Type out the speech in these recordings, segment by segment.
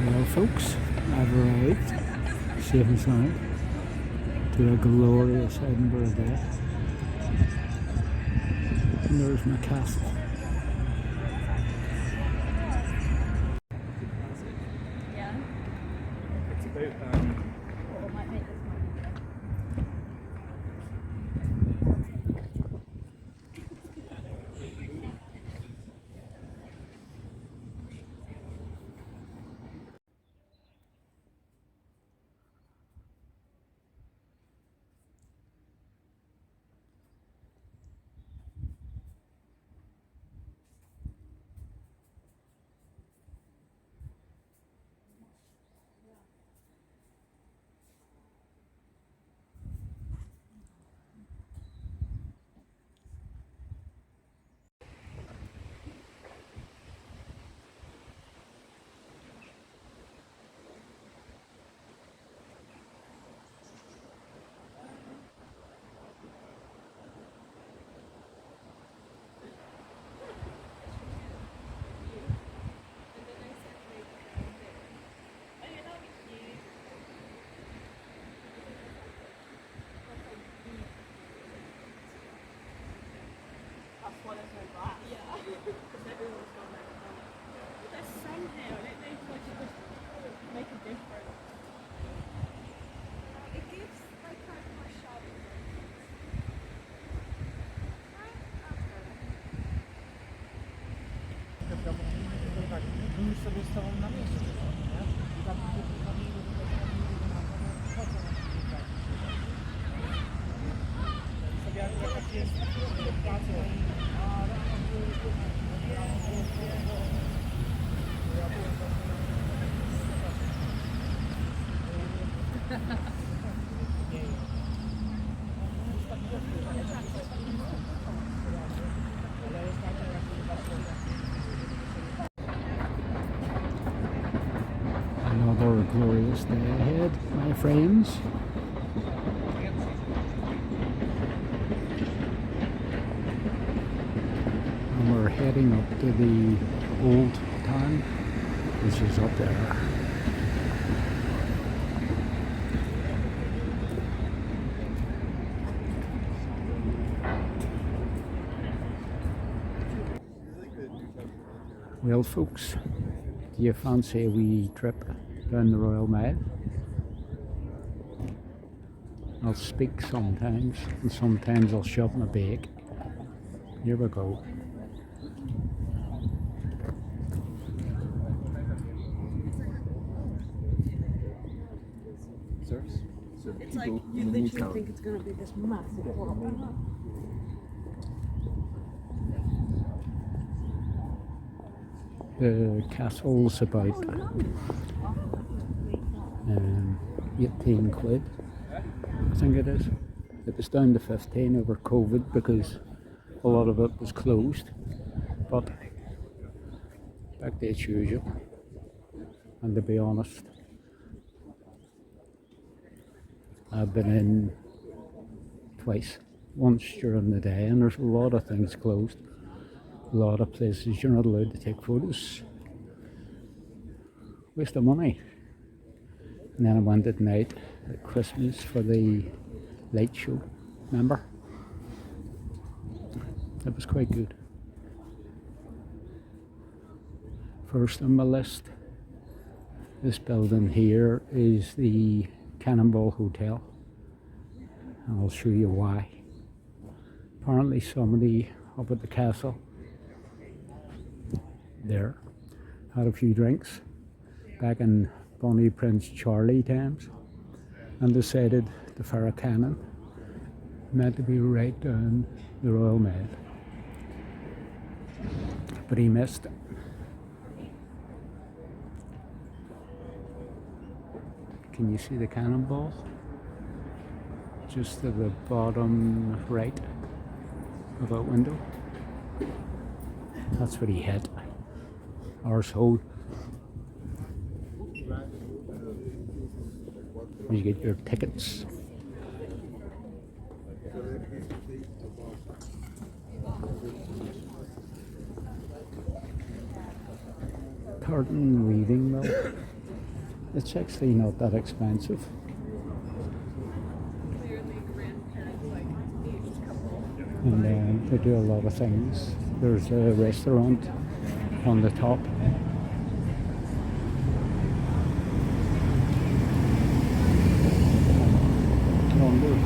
Well, folks, I've arrived safe and sound to a glorious Edinburgh day. And there's my castle. Yeah. It's about Or it might make this one. już sobie z tobą na miejscu, nie? I tak sobie jak jest pracą, Another glorious day ahead, my friends. And we're heading up to the old town, which is up there. Well, folks, do you fancy a wee trip down the Royal Mile? I'll speak sometimes, and sometimes I'll shove my bake. Here we go. It's like you literally think it's going to be this massive one. The castle's about 18 quid, I think it is. It was down to 15 over COVID because a lot of it was closed, but back to its usual. And to be honest, I've been in twice, once during the day, and there's a lot of things closed. A lot of places you're not allowed to take photos. Waste of money. And then I went at night at Christmas for the light show, remember? It was quite good. First on my list, this building here is the Cannonball Hotel, and I'll show you why. Apparently somebody up at the castle there had a few drinks back in Bonnie Prince Charlie times and decided to fire a cannon meant to be right down the Royal Mile, but he missed it. Can you see the cannonball? Just at the bottom right of that window. That's what he hit. Arsehole. You get your tickets. Curtain reading though. It's actually not that expensive. Clearly grandparents, like aged couple. And they do a lot of things. There's a restaurant on the top. Onward.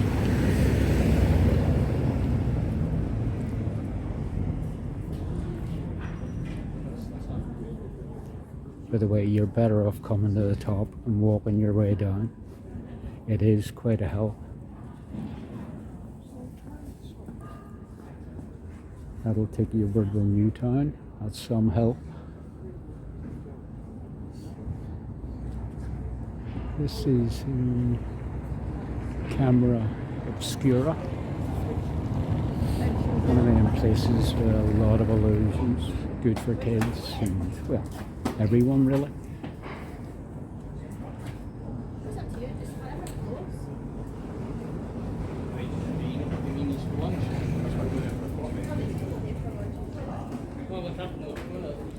By the way, you're better off coming to the top and walking your way down. It is quite a hill. That'll take you over to Newtown. That's some hill. This is the Camera Obscura. One of them places with a lot of illusions. Good for kids and, well, everyone really.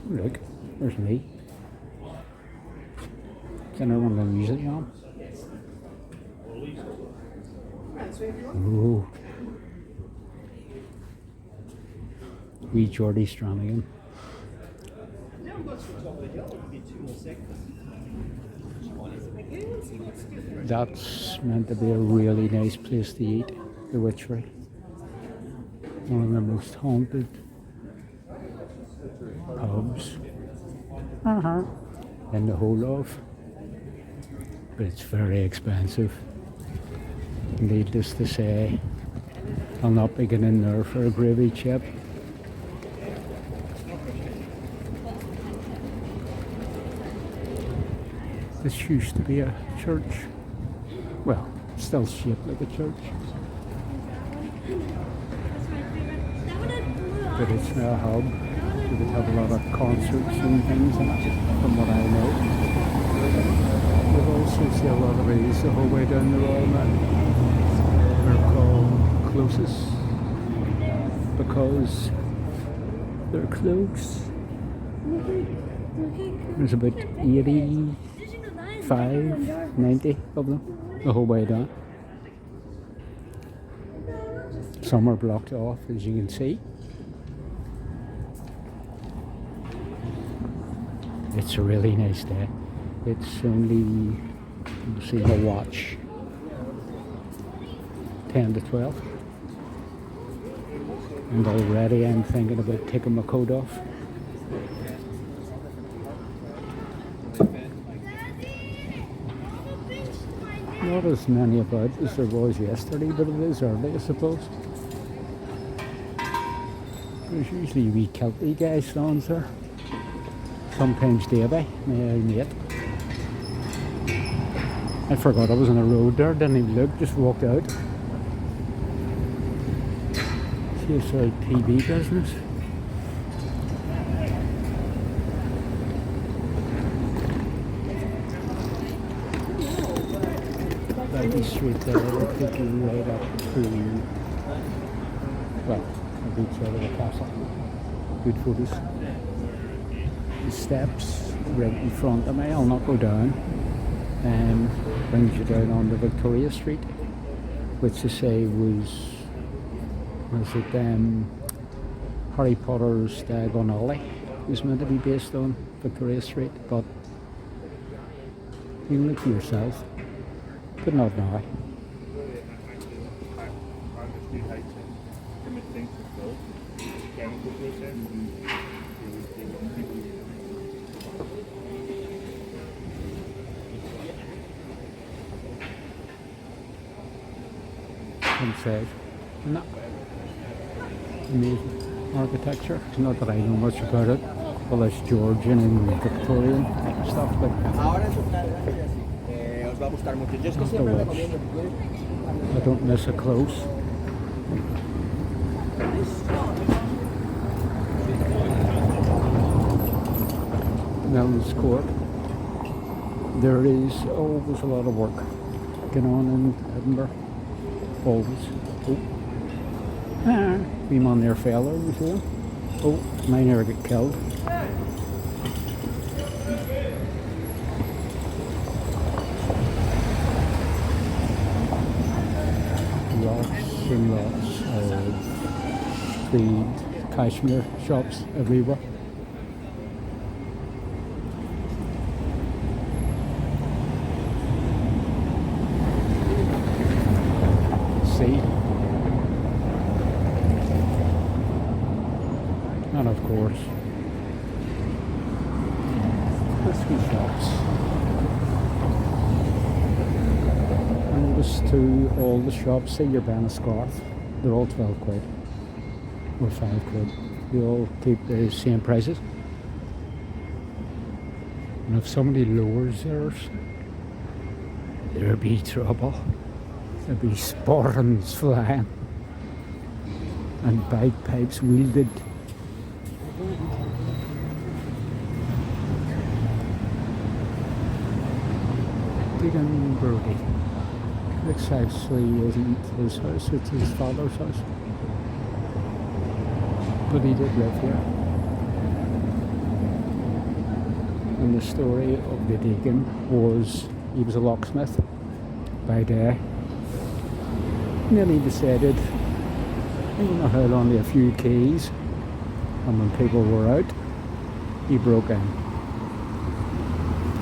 Look, there's me. Can I run the music on? Ooh. Wee Geordie Stranahan. That's meant to be a really nice place to eat, the Witchery. One of the most haunted pubs in the whole of. But it's very expensive. Needless to say, I'll not be getting in there for a gravy chip. This used to be a church. Well, still shaped like a church. But it's now a hub. You could have a lot of concerts and things in it, from what I know. You'll also see a lot of these the whole way down the road now. They're called closes because they're close. There's about 85, 90 of them the whole way down. Some are blocked off, as you can see. It's a really nice day. It's only, you see my watch, 10 to 12. And already I'm thinking about taking my coat off. Not as many about as there was yesterday, but it is early, I suppose. There's usually wee Kelty guy stands there. Sometimes Davey, my mate. I forgot I was on the road there, didn't even look, just walked out. See, it's a TV business. That street there will take you right up to, well, a beach out of the castle. Good photos. The steps right in front of me, I'll not go down, brings you down onto Victoria Street, which to say was it Harry Potter's Diagon Alley was meant to be based on Victoria Street, but you can look for yourself, but not now. Inside. No. Amazing architecture. Not that I know much about it. Well, it's Georgian and Victorian stuff, but I don't miss it close. Melons Court. There is always a lot of work going on in Edinburgh. Always. Oh. Wee man there fell over before. Oh, mine never get killed. and lots of tweed cashmere shops everywhere. Sea. And of course, whiskey shops. And notice too, all the shops say you're buying a scarf, they're all 12 quid or 5 quid. They all keep the same prices. And if somebody lowers theirs, there'll be trouble. There'll be sporrans flying and bagpipes wielded. Deacon Brody. This actually isn't his house, it's his father's house. But he did live here. And the story of the deacon was he was a locksmith by day. And then he decided he had only a few keys, and when people were out, he broke in.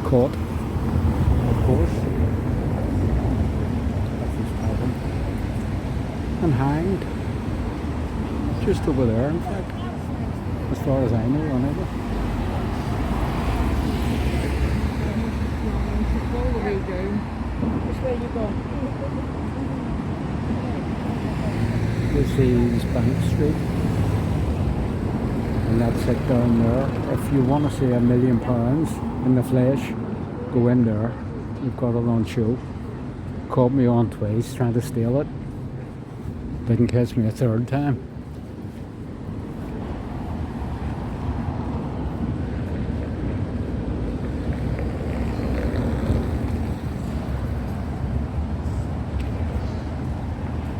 Caught, of course, that's his problem, and hanged. Just over there, in fact, as far as I know, anyway. All the way down. Which way you go? This is Bank Street, and that's it down there. If you want to see £1,000,000 in the flesh, go in there. You've got it on show. Caught me on twice trying to steal it. Didn't catch me a third time.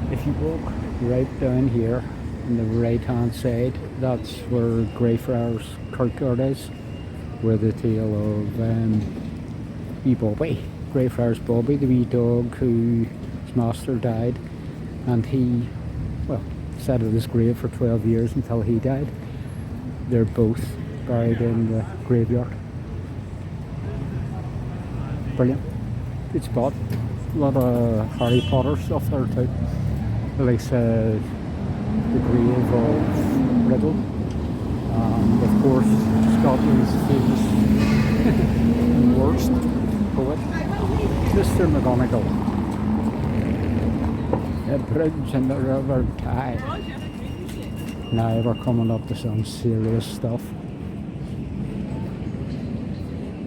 If you walk right down here on the right hand side, that's where Greyfriars Kirkyard is, where the tale of wee Bobby, Greyfriars Bobby, the wee dog whose master died, and he, well, sat at his grave for 12 years until he died. They're both buried in the graveyard. Brilliant. Good spot. A lot of Harry Potter stuff there too. Like the grave of Riddle, and of course Scotland's famous and worst poet, Mr. McGonagall. The bridge and the river Tay. Now we're coming up to some serious stuff.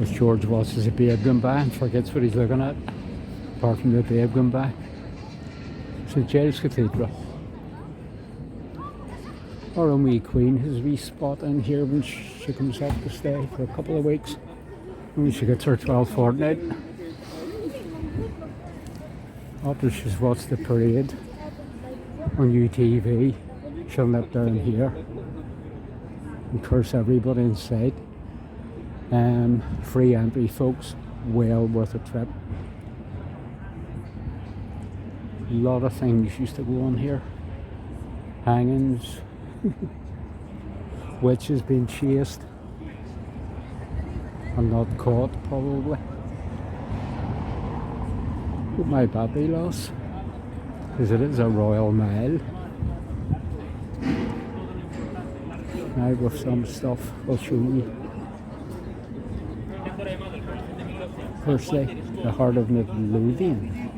As George watches a babe going by and forgets what he's looking at, apart from the babe going by. St Giles Cathedral. Our own wee Queen has a wee spot in here when she comes up to stay for a couple of weeks. When she gets her 12th fortnight. After she's watched the parade on UTV, she'll nip down here and curse everybody in sight. Free entry, folks. Well worth a trip. A lot of things used to go on here. Hangings, witches being chased and not caught, probably. With my baby loss, because it is a Royal Mile. Now with some stuff I'll show you. Firstly, the Heart of Midlothian.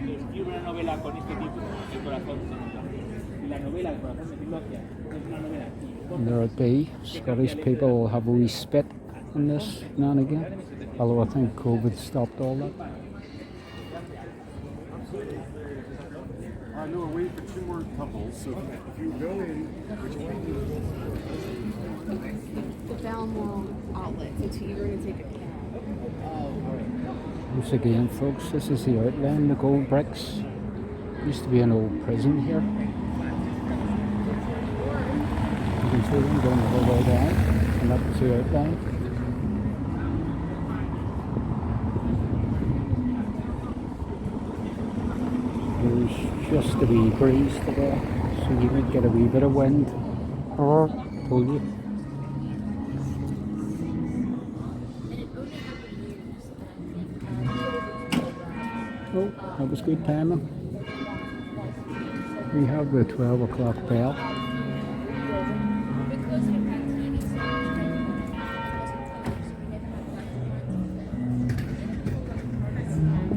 And there it be. Scottish people will have a wee spit in this now and again, although I think COVID stopped all that. I know we're waiting for 2 more couples, so if you go in, which way do The Balmoral outlet. So you're going to take a cab. Once again, folks, this is the outline, the gold bricks. Used to be an old prison here. You can see them going the whole way down, and that's the outline. There's just a wee breeze today, so you might get a wee bit of wind. Or, told you. Oh, that was good timing. We have the 12 o'clock bell.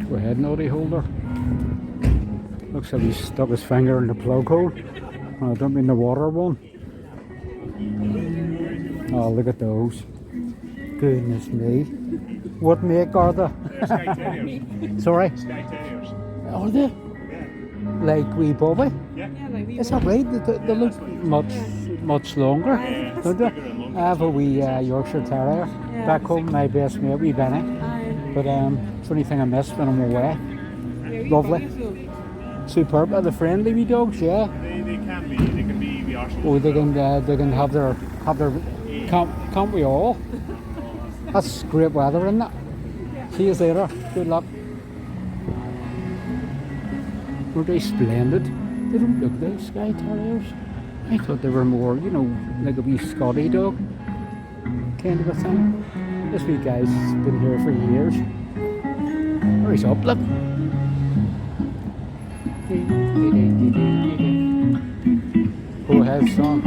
Go ahead, naughty holder. Looks like he's stuck his finger in the plug hole. Oh, I don't mean the water one. Oh, look at those. Goodness me. What make are they? Sky Terriers. Sorry? Sky Terriers. Are they? Like wee Bobby? Yeah, like we Is that right? They look much longer, don't they? I have a wee Yorkshire Terrier back home, my best mate, wee Benny. But it's the only thing I miss when I'm away. Lovely. Superb. Are they friendly wee dogs? Yeah. They can be. They can be arsehole. Oh, they can have their can't we all? That's great weather, isn't it? See you later. Good luck. Were they splendid? They don't look like Sky Terriers. I thought they were more, you know, like a wee Scotty dog kind of a thing. This wee guy's been here for years. Oh, he's up, look. Go ahead, son.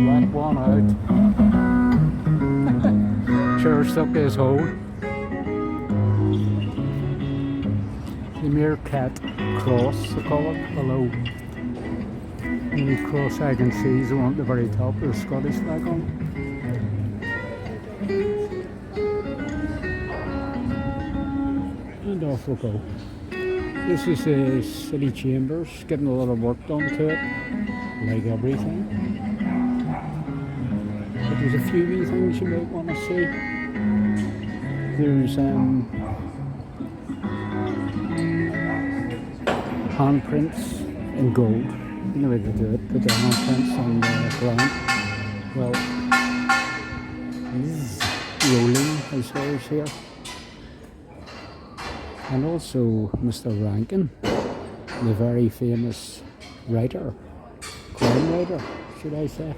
Whack one out. Sure stuck his hole. The meerkat cross, they call it, below. The only cross I can see is the one at the very top with the Scottish flag on. And off we go. This is the city chambers, getting a lot of work done to it, like everything. But there's a few wee things you might want to see. There's handprints in gold. You know how to do it, put the handprints on the ground. Well, rolling as well as here. And also Mr. Rankin, the very famous writer, crime writer, should I say.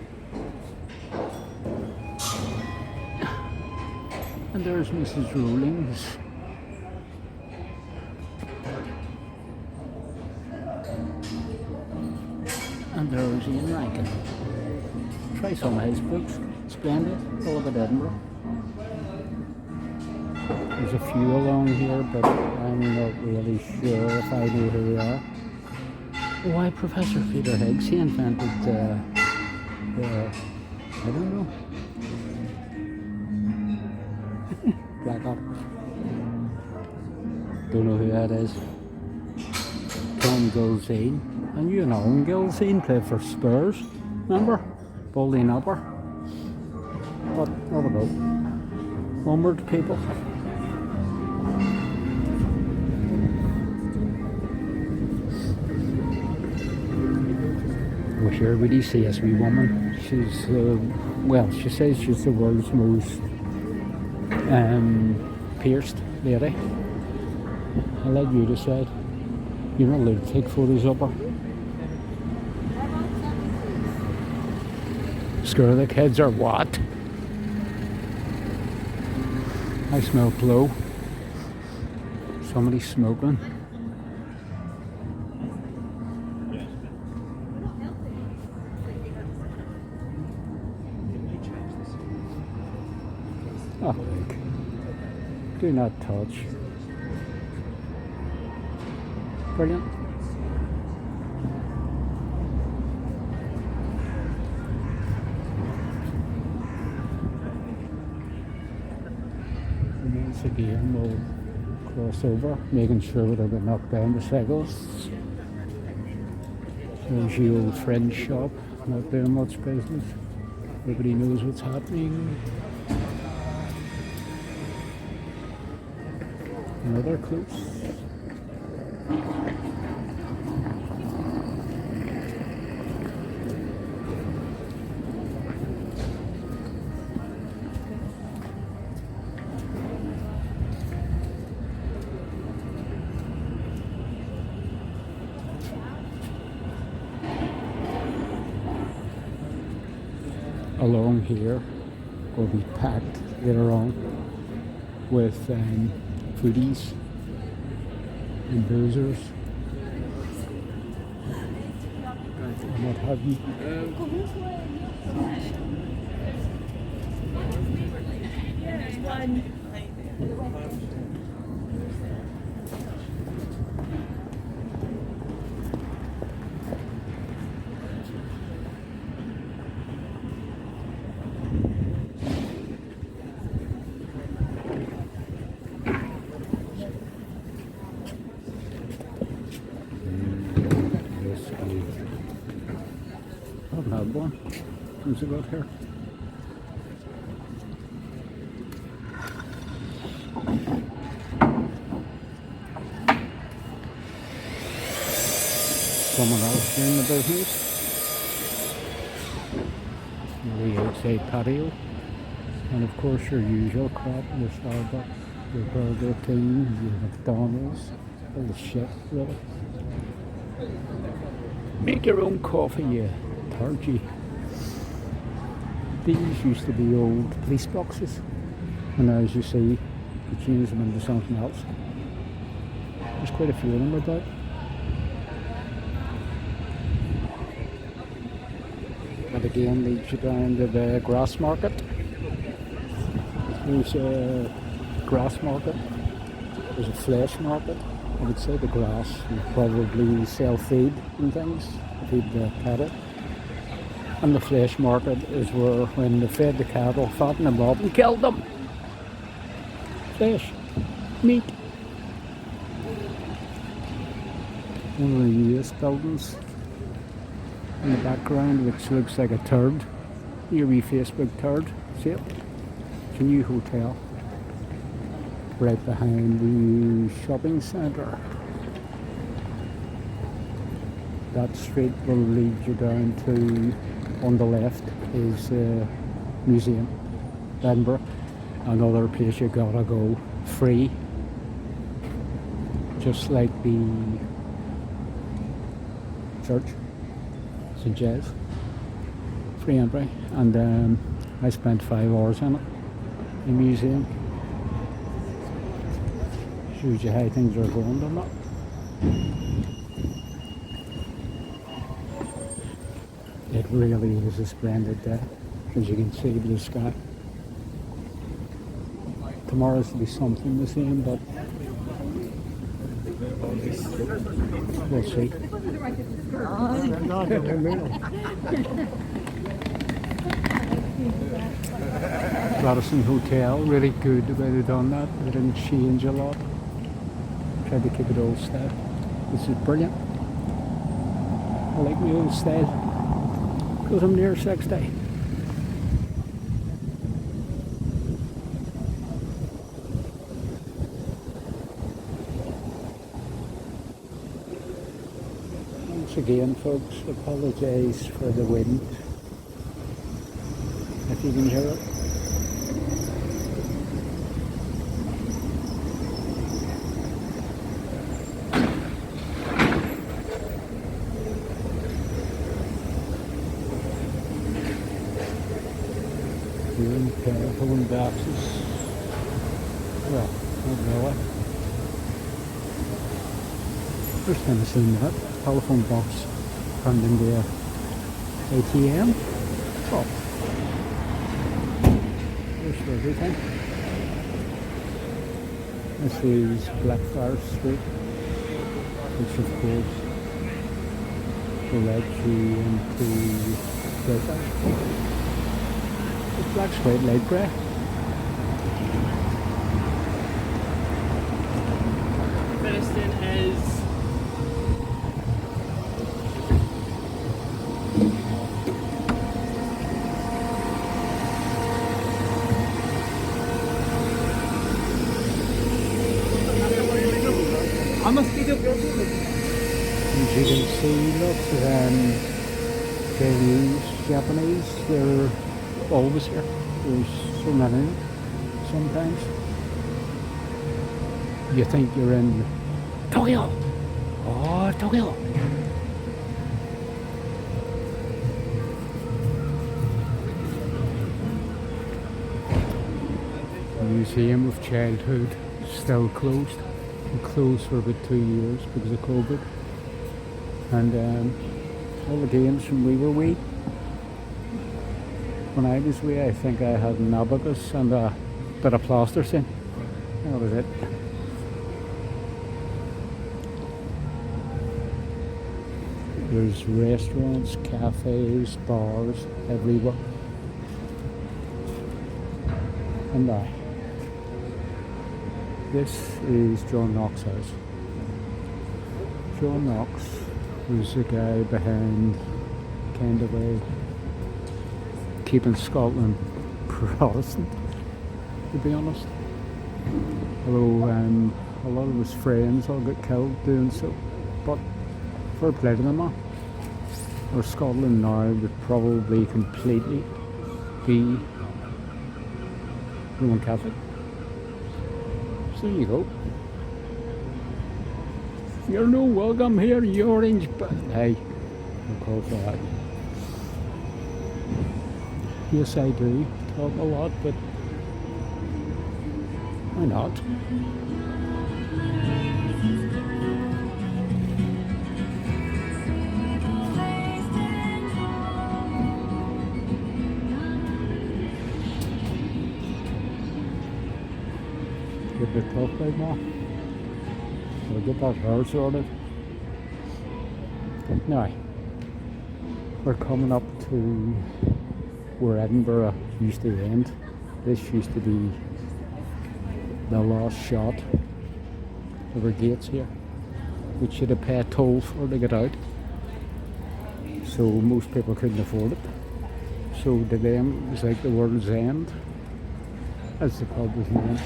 And there's Mrs. Rowling's. And there's Ian Rankin. Try some of his books. Splendid. Foot of Edinburgh. There's a few along here, but I'm not really sure if I know who they are. Why Professor Peter Higgs, he invented the I don't know. Black Ops. Don't know who that is. Tom Gilzine. And you know, Gilzine played for Spurs, remember? Balding upper. But there we go. Onward, people. Wish everybody see this wee woman. She's, well, she says she's the world's most pierced lady. I'll let you decide. You're not allowed to take photos of her. Scare the kids or what? I smell blow. Somebody's smoking. Oh, do not touch. Brilliant. And once again we'll cross over, making sure we don't get knocked down the cycles. There's the old French shop, not doing much business. Everybody knows what's happening. Another close. along here will be packed later on with foodies and boozers and what have you. I've had one since I got here. Someone else doing the business. The outside patio. And of course your usual crap, your Starbucks, your Burger King, your McDonald's, all the shit really. Make your own coffee, you dodgy. These used to be old police boxes, and as you see, you change them into something else. There's quite a few of them about. That again leads you down to the grass market. There's a grass market, there's a flesh market. I would say the grass would probably sell feed and things, feed the cattle. And the flesh market is where when they fed the cattle, fattened them up and killed them. Flesh, meat. One of the US buildings in the background which looks like a turd. Your wee Facebook turd, see it? It's a new hotel right behind the shopping centre. That street will lead you down to, on the left is Museum, Edinburgh. Another place you gotta go, free. Just like the church, St. Giles, free entry. And I spent 5 hours in it, the museum. Shows you how things are going, doesn't it? It really is a splendid day, as you can see blue sky. Tomorrow's will be something the same, but we'll see. Radisson Hotel, really good the way they've done that. They didn't change a lot. Tried to keep it old style. This is brilliant. I like the old style because I'm near 60. Once again, folks, apologise for the wind, if you can hear it. Doing telephone boxes. Well, not really. First time I've seen that. Telephone box turned into a ATM. Oh. There's for everything. This is Blackfriars Street, which of course will let you into the black's quite light grey. Feniston is I must be the As you can see, lots of Chinese, Japanese, they're always here. There's so many sometimes. You think you're in Tokyo. Oh, Tokyo. Museum of Childhood still closed. It closed for about 2 years because of COVID. And all the games from we were wee. When I was wee, I think I had an abacus and a bit of plasticine. That was it. There's restaurants, cafes, bars everywhere. And this is John Knox's house. John Knox was the guy behind kind of keeping Scotland Protestant, to be honest. Although a lot of his friends all got killed doing so. But fair play to them, man. Or Scotland now would probably completely be Roman Catholic. So there you go. You're no welcome here, you orange, but hey, no call for that. Yes, I do talk a lot, but why not? Get the talk right now. We'll get that hair sorted. Now, we're coming up to where Edinburgh used to end. This used to be the last shot of our gates here, which you had to pay a toll for to get out. So most people couldn't afford it. So to them it was like the world's end, as the pub was known.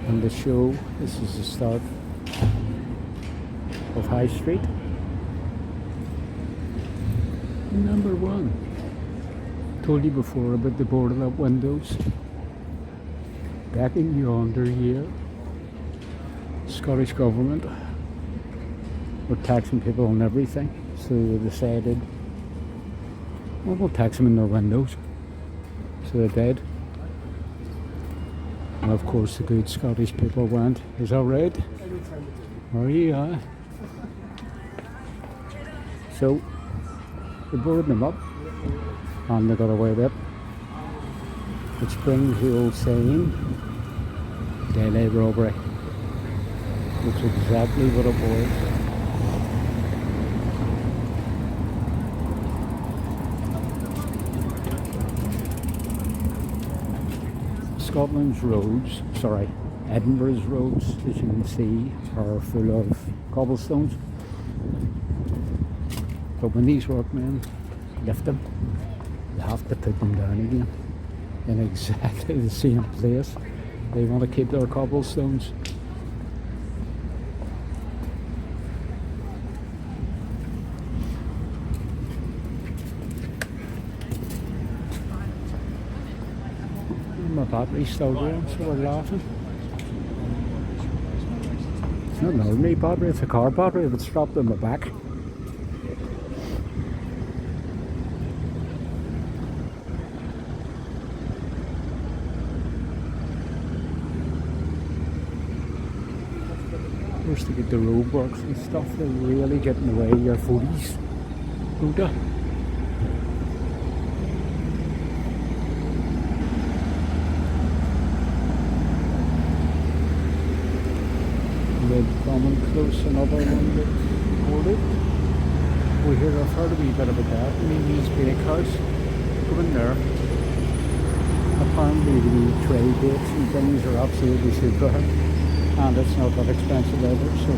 And the show, this is the start of High Street. Number 1. Told you before about the boarded up windows. Back in yonder year, Scottish government were taxing people on everything, so they decided, well, we'll tax them in their windows. So they did. And of course the good Scottish people went, is that right? Are you? So they boarded them up and they got away with it. Which brings the old saying, daily robbery. Which is exactly what it was. Scotland's roads, Edinburgh's roads, as you can see, are full of cobblestones. But when these workmen lift them, they have to put them down again in exactly the same place. They want to keep their cobblestones. My battery's still going, so we're laughing. It's not an ordinary battery, it's a car battery. If it's strapped on my back. First to get the roadworks and stuff, they're really getting away your footies. Buddha. Coming close, another one that boarded. We hear I've heard a wee bit about that. Mimi's Bakehouse. Go in there. Apparently the tray bakes and things are absolutely super, and it's not that expensive either, so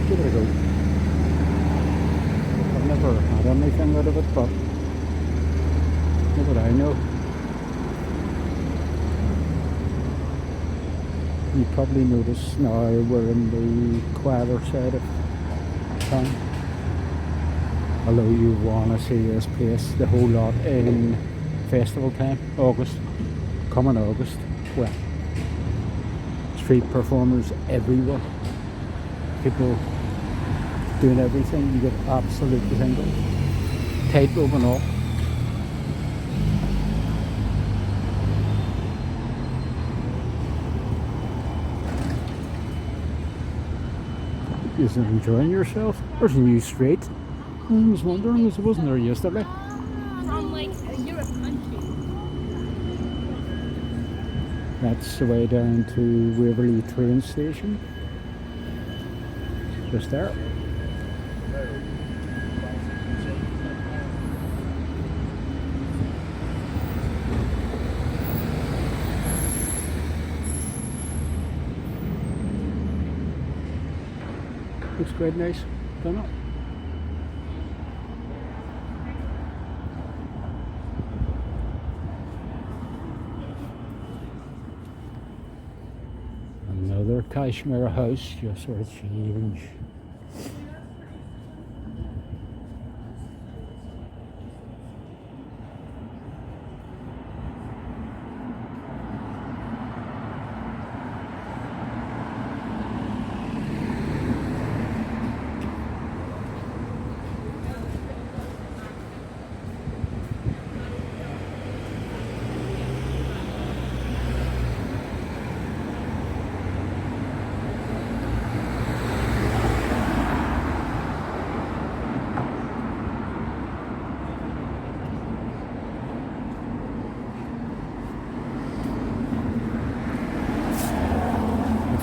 give it a go. I've never had anything out of it, but not that I know. You probably notice now we're in the quieter side of town. Although you want to see this place the whole lot in festival time, August, coming August. Well, street performers everywhere. People doing everything. You get absolutely single. Tightrope and all. You're enjoying yourself? There's a new street. I was wondering, because I wasn't there yesterday. From like a Europe country. That's the way down to Waverley train station. Just there. Looks quite nice, don't it? Another cashmere house, just for a change.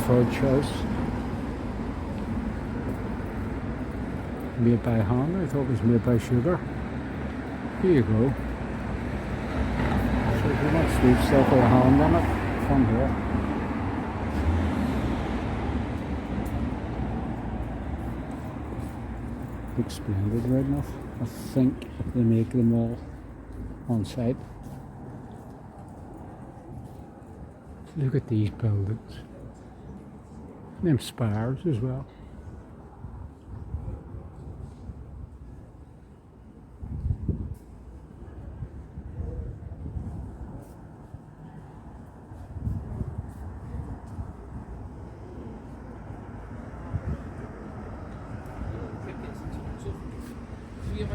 Fudge house. Made by hand, I thought it was made by sugar. Here you go. So if you want sweet stuff with a hand on it, come here. Looks splendid right enough. I think they make them all on site. Look at these buildings. Them spires as well.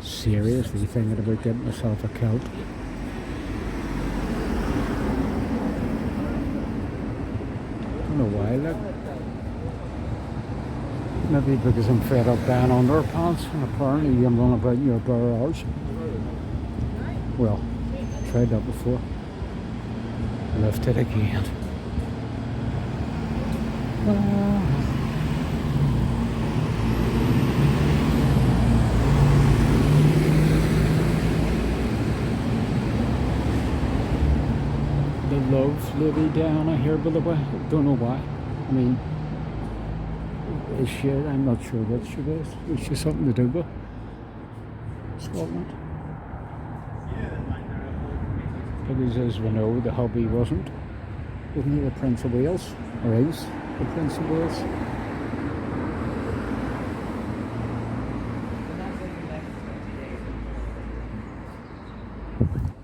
Seriously thinking about getting myself a kilt. Don't know why, look. Maybe because I'm fed up down underpants and apparently I'm running about in your bare hours. Well, tried that before. Left it again. The love lady down here, by the way. Don't know why. I mean, is she? I'm not sure what she is. Is she something to do with Scotland? Because as we know, the hubby wasn't. Wasn't he the Prince of Wales? Or is the Prince of Wales?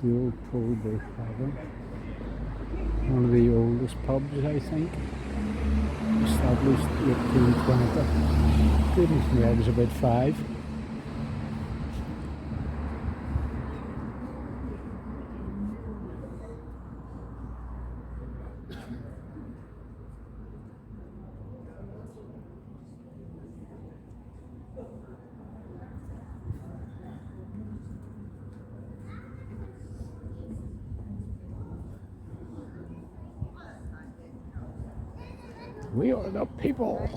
The old Tollbay Tavern. One of the oldest pubs, I think. Established 1820. Goodness me, I was about 5. We are the people.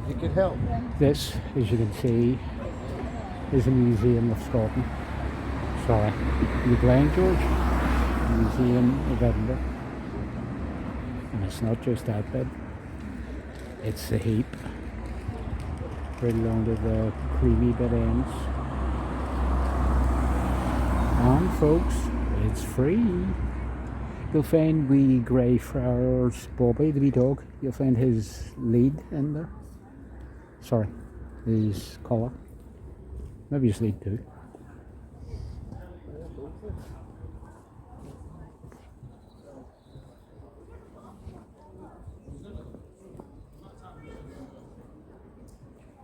You could help. This, as you can see, is a museum of Scotland. Sorry, you blind, George? Museum of Edinburgh. And it's not just that bit, it's the heap. Right along to the creamy bit ends. And folks, it's free. You'll find wee Greyfriars Bobby, the wee dog. You'll find his lead in there. Sorry, his collar. Maybe his lead too.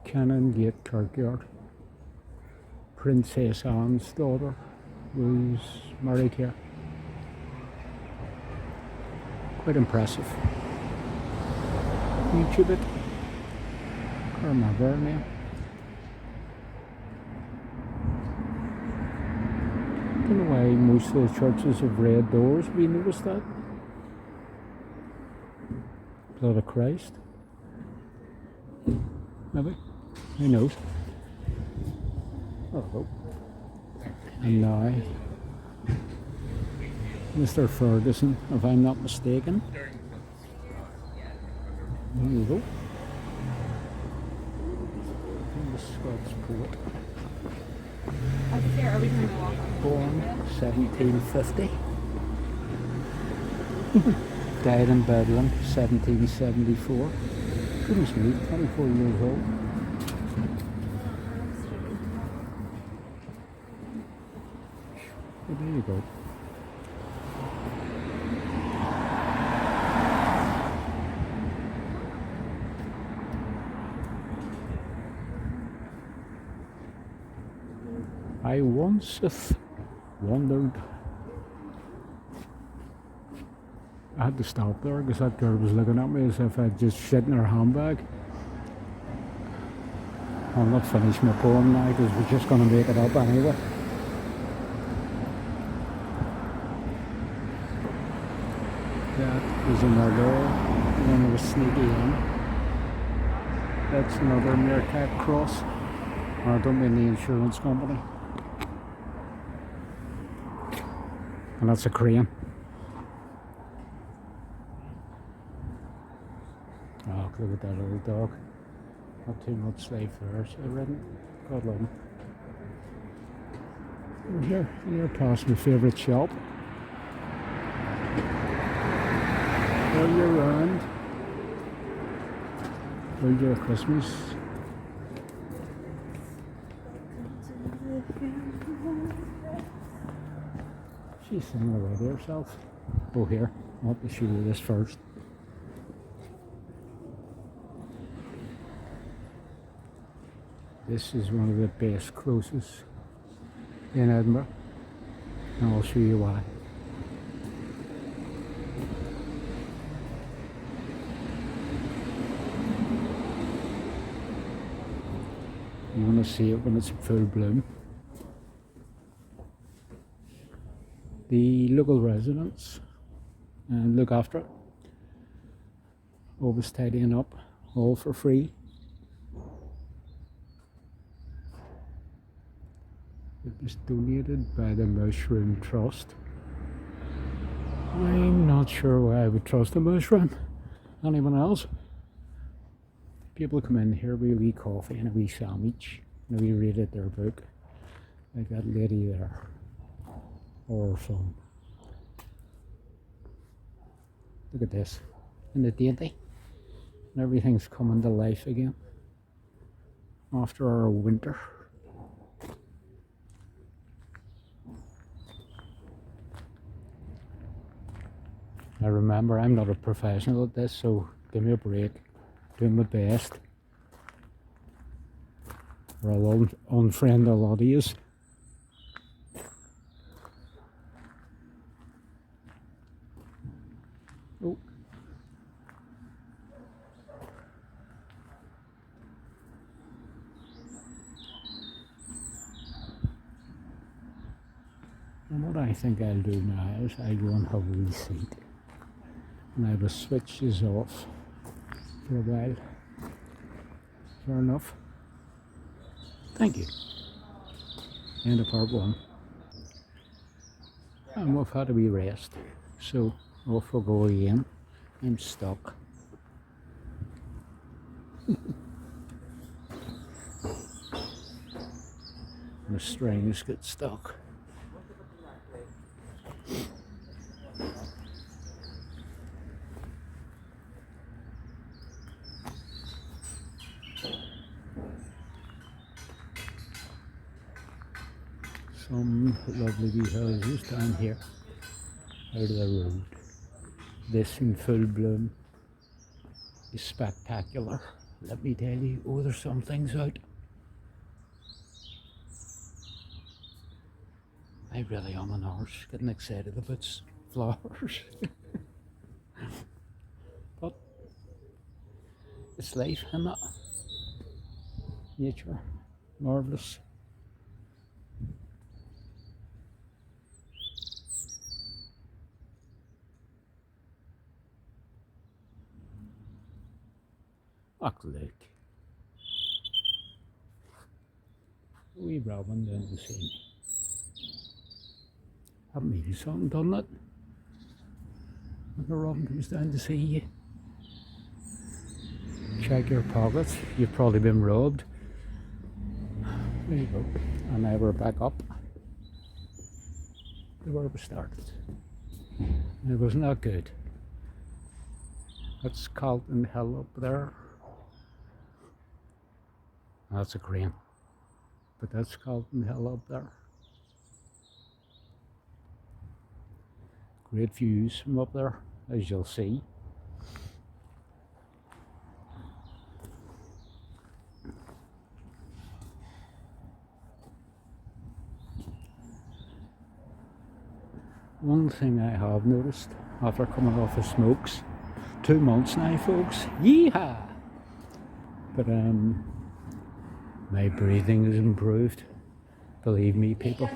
Canongate Kirkyard. Princess Anne's daughter was married here. Quite impressive. YouTube it. Can't remember her name. I don't know why most of the churches have red doors. Have you noticed that? Blood of Christ. Maybe. Who knows? Oh. And now, Mr. Ferguson, if I'm not mistaken. There you go. The Scots poet. Are we going to walk? Born 1750. Died in Bedlam 1774. Goodness me, 24 years old. Well, there you go. I once wondered. I had to stop there because that girl was looking at me as if I'd just shit in her handbag. I'll not finish my poem now because we're just going to make it up anyway. That is another one of the sneaky in. That's another Meerkat cross. I don't mean the insurance company. And that's a crane. Oh, look at that little dog. Not too much slave there, so ridden. God love him. Here past my favourite shop. All year round. All year Christmas. She's singing away to herself. Oh, here. I'll have to show you this first. This is one of the best closes in Edinburgh, and I'll show you why. You want to see it when it's in full bloom. The local residents look after it, always tidying up, all for free. It was donated by the Mushroom Trust. I'm not sure why I would trust a mushroom. Anyone else? People come in here with a wee coffee and a wee sandwich and a wee read at their book. Like that lady there. Horror film. Look at this. Isn't it dainty? And everything's coming to life again. After our winter. Now remember, I'm not a professional at this, so give me a break. Doing my best. Or I'll unfriend a lot of yous. Oh. And what I think I'll do now is I'll go and have a wee seat. And I will switch this off for a while. Fair enough. Thank you. End of part one. And we've had a wee rest. So off we'll go again. I'm stuck. The strings get stuck. Some lovely wee houses down here out of the road. This in full bloom is spectacular, let me tell you. Oh, there's some things out. I really am an arse getting excited about flowers. But it's life, isn't it? Nature, marvellous. Oh, look. Wee robin down the sea. Haven't even something done it. When the robin comes down to see you. Check your pockets. You've probably been robbed. There you go. And now we're back up to where we started. And it was not good. That's Calton Hill up there. That's a crane. But that's Calton Hill up there. Great views from up there, as you'll see. One thing I have noticed after coming off the smokes, 2 months now, folks, yeehaw! But my breathing has improved. Believe me, people.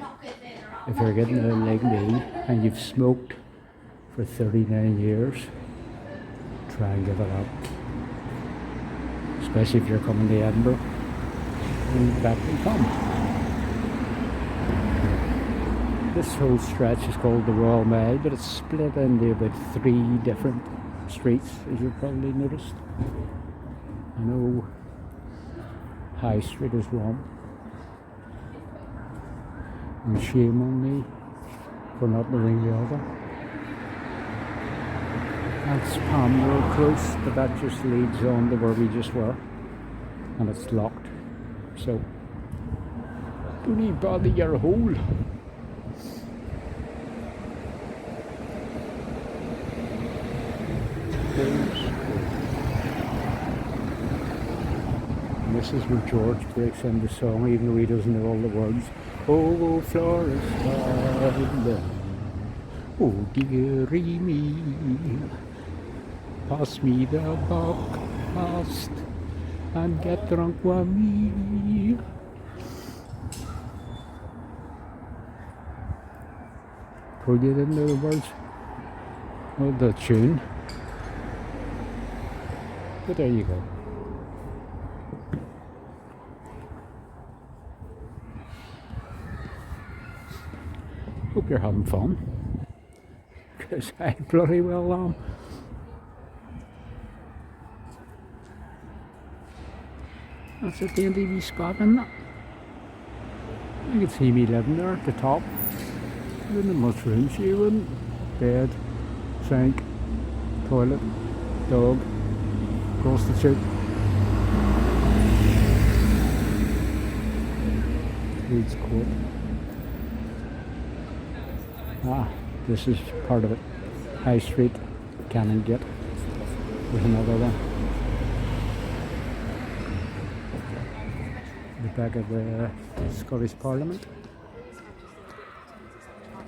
If you're getting ill like me and you've smoked for 39 years, try and give it up. Especially if you're coming to Edinburgh. And back we come. This whole stretch is called the Royal Mile, but it's split into about 3 different streets, as you've probably noticed. I know High Street is one. And shame on me for not knowing the other. That's Palmer Close, but that just leads on to where we just were. And it's locked. So, don't even bother your hole. And this is where George breaks into song, even though he doesn't know all the words. Oh, Florence, darling, oh, dearie me, pass me the buck fast and get drunk with me. Told you didn't know the words. Well, the tune. But there you go. Hope you're having fun. Because I bloody well am. That's at the end of the Scotland. You can see me living there at the top. Wouldn't have much room, so you wouldn't. Bed, sink, toilet, dog, prostitute. Leeds Court. Ah, this is part of it. High Street, Canongate. There's another one. The back of the Scottish Parliament.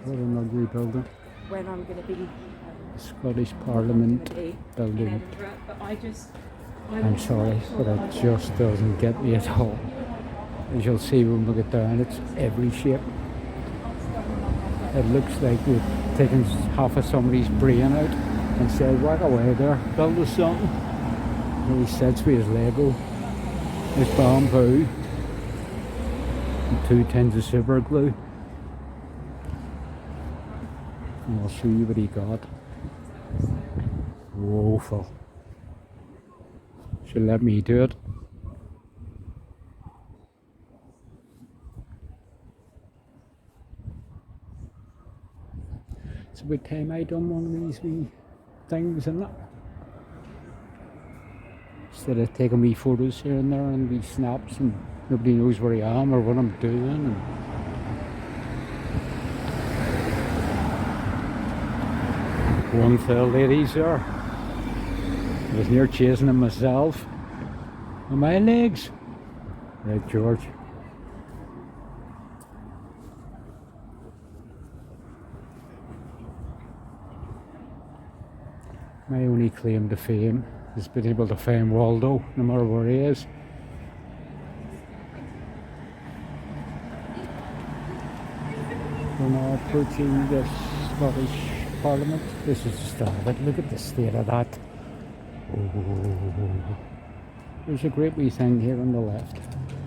What an ugly building. When I'm going to be Scottish Parliament in building. Edinburgh, but I'm sorry, but it just doesn't get me at all. As you'll see when we get down, it's every shape. It looks like we've taken half of somebody's brain out and said, walk away there, build us something. And he sits with his Lego, his bamboo, and 2 tins of super glue. And I'll show you what he got. Woeful. Should let me do it. It's about time I done one of these wee things, isn't it? Instead of taking me photos here and there and wee snaps and nobody knows where I am or what I'm doing. And one for the ladies there. I was near chasing him myself. On my legs. Right, George. My only claim to fame is being able to find Waldo, no matter where he is. We're now approaching the Scottish Parliament. This is the start of it. Look at the state of that. Oh. There's a great wee thing here on the left.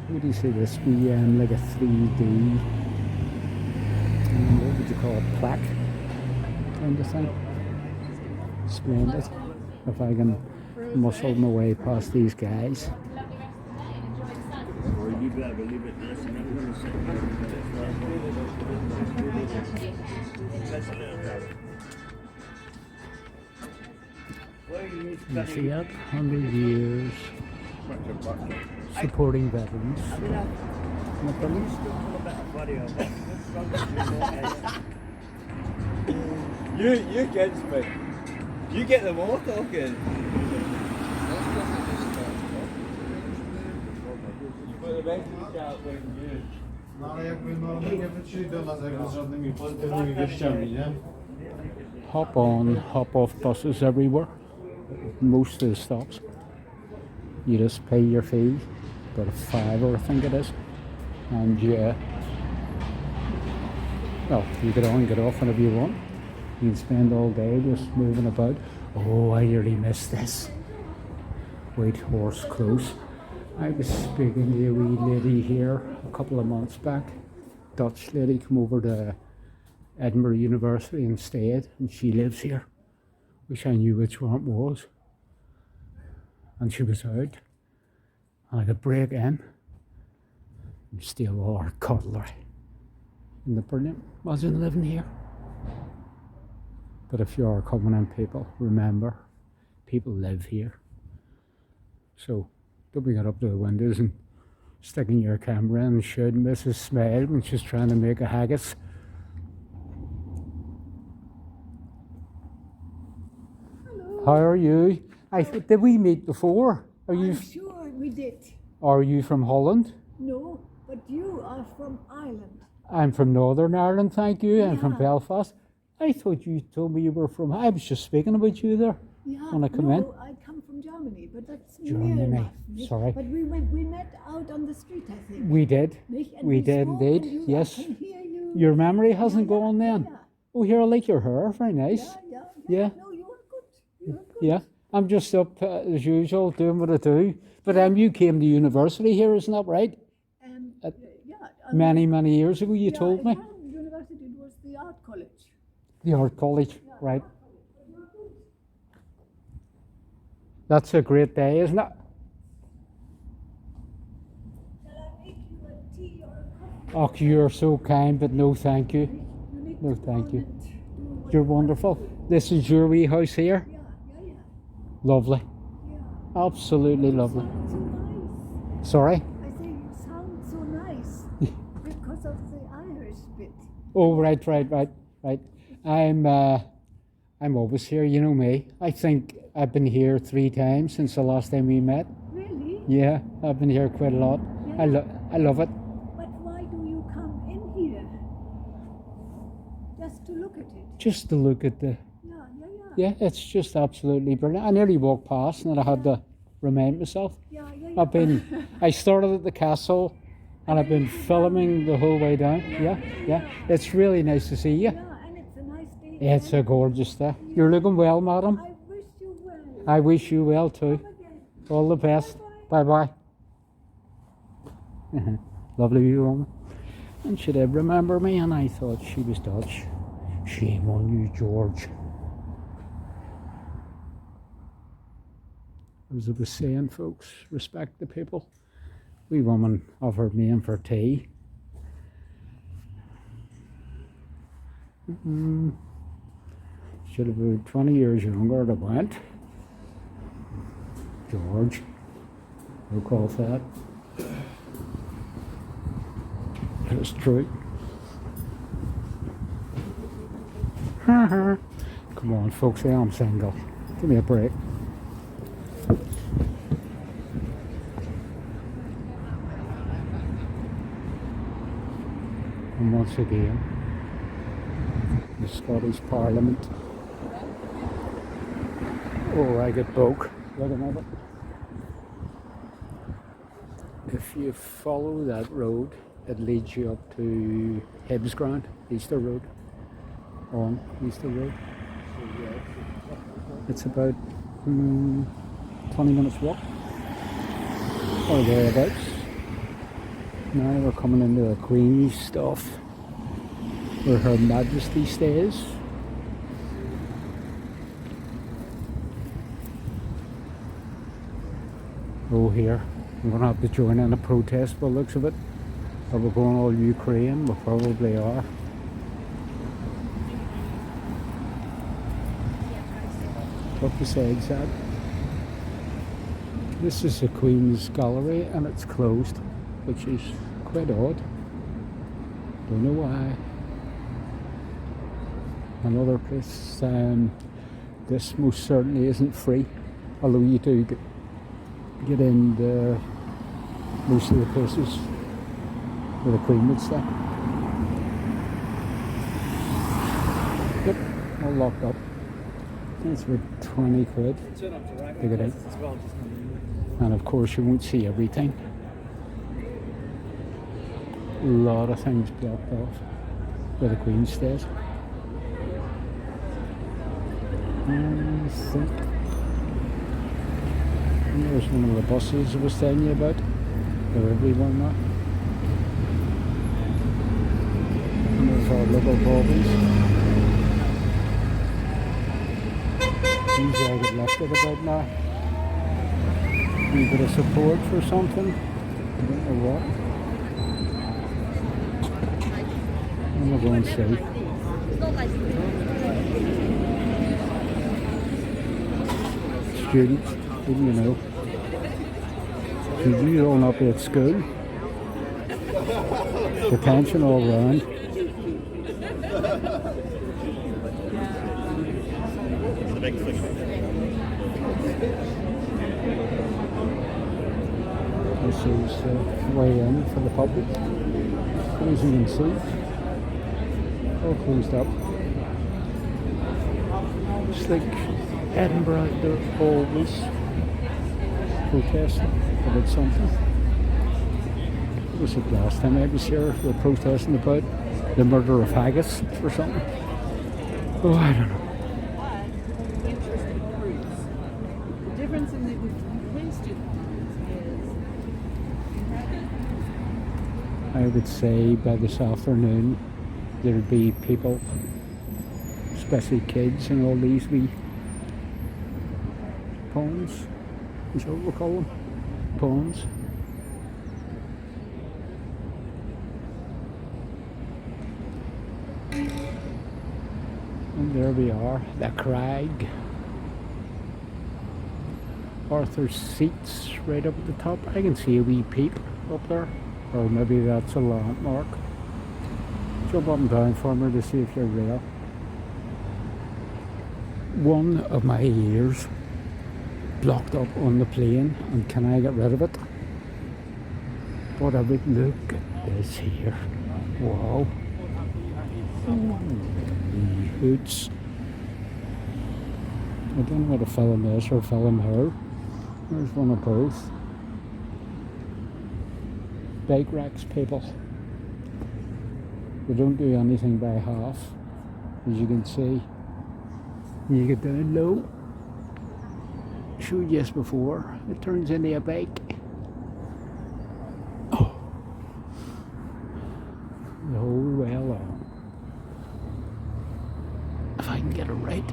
What do you see this wee like a 3D, what would you call it, plaque kind of thing? Splendid. If I can muscle my way past these guys. You see that? 100 years supporting veterans. You get me. You get them all talking. You put the best in the chat when you. Hop on, hop off buses everywhere. Most of the stops. You just pay your fee, about £5 I think it is, and well, you get on, get off whenever you want. You can spend all day just moving about. Oh, I really miss this. White Horse Close. I was speaking to a wee lady here a couple of months back. Dutch lady come over to Edinburgh University and stayed, and she lives here. Wish I knew which one it was. And she was out. And I could break in and steal all her cutlery. Isn't that brilliant? Imagine living here. But if you are coming in, people, remember, people live here. So don't be getting up to the windows and sticking your camera in and shooting Mrs. Smile when she's trying to make a haggis. Hello. How are you? Did we meet before? Are you? I'm sure we did. Are you from Holland? No, but you are from Ireland. I'm from Northern Ireland, thank you. I'm from Yeah. Belfast. I thought you told me you were from. I was just speaking about you there. Yeah. When I come in. I come from Germany, but that's Germany, near enough. Nicht? sorry. But we met out on the street, I think. We did. Nicht? And We did spoke indeed. and you, Yes. I can hear you. Your memory hasn't Yeah, gone then. Yeah. Oh, here, I like your hair. Very nice. Yeah. No, you are good. You are good. Yeah. I'm just up as usual, doing what I do. But you came to university here, isn't that right? Yeah. Many years ago, you told me. It wasn't university, it was the art college. The art college, right? That's a great day, isn't it? Shall I make you a tea or a Oh, coffee? you're so kind, but no thank you. You need No, to thank go you. and do what You're you want. wonderful. This is your wee house here. Yeah. Lovely. Yeah. Absolutely lovely. You sound so nice. Sorry? I say you sound so nice because of the Irish bit. Oh, right. I'm always here, you know me. I think I've been here 3 times since the last time we met. Really? Yeah, I've been here quite a lot. Yeah. I love it. But why do you come in here? Just to look at it? Just to look at the... Yeah. Yeah, it's just absolutely brilliant. I nearly walked past and I had to remind myself. Yeah. I started at the castle and I've been filming the whole way down. Yeah. It's really nice to see you. Yeah, and it's a nice day. It's a gorgeous day. You're looking well, madam. I wish you well. I wish you well too. Come again. All the best. Bye. Lovely wee woman. And she did remember me, and I thought she was Dutch. Shame on you, George. As I was saying, folks, respect the people. Wee woman offered me in for tea. Should have been 20 years younger to went. George. No call for that. It's true. Come on, folks, I'm single. Give me a break. And once again, the Scottish Parliament. Oh, I get broke. Wait a minute. If you follow that road, it leads you up to Hibbs Ground, Easter Road. On Easter Road. It's about 20 minutes walk. Or thereabouts. Now we're coming into the Queen's stuff, where Her Majesty stays. Oh, here. I'm going to have to join in a protest by the looks of it. Are we going all Ukraine? We probably are. But besides that, this is the Queen's Gallery and it's closed, which is quite odd. Don't know why. Another place, this most certainly isn't free, although you do get in most of the places where the Queen would stay. Yep, all locked up. It's about 20 quid to get in. And of course you won't see everything. A lot of things blocked off where the Queen stays. And there's one of the buses I was telling you about. They're everywhere now. And there's our little bobbies. These all get lifted about now. A wee bit of support for something. I don't know what. I'm gonna go and see. Students, didn't you know? Did you all not be at school? Detention all round. This is the way in for the public. As you can see, all closed up. It's like Edinburgh, they're always protesting about something. It was the last time I was here, they were protesting about the murder of haggis or something. Oh, I don't know. The difference in the Queen student is I would say by this afternoon there'd be people, especially kids, and all these wee pawns, is that what we call them? Pawns. And there we are, the crag. Arthur's Seats right up at the top. I can see a wee peep up there, or maybe that's a landmark. Jump up and down for me to see if you're real. One of my ears blocked up on the plane, and can I get rid of it? But I would look at this here. Wow. Hoots. I don't know whether to film this or film her. There's one of both. Bike racks, people. They don't do anything by half, as you can see. You get down low. Showed just before, it turns into a bike. Oh. The whole way along. If I can get it right.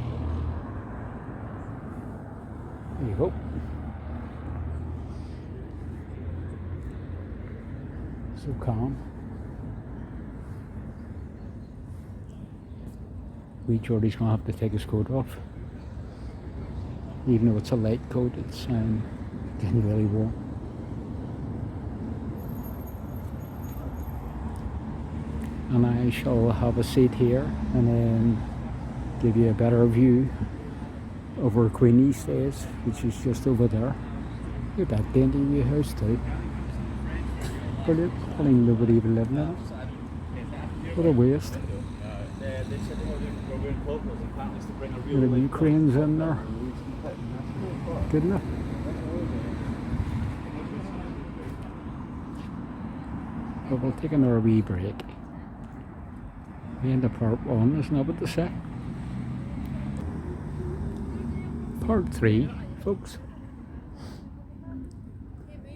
There you go. So calm. Wee Geordie's gonna have to take his coat off. Even though it's a light coat, it's getting really warm. And I shall have a seat here and then give you a better view of where Queenie stays, which is just over there. Look at that dainty wee house too. Brilliant. I think nobody even living in it. What a waste. There are Ukrainians in there. Good enough. But we'll take another wee break. We end up part 1, isn't that what they say? Part 3, folks.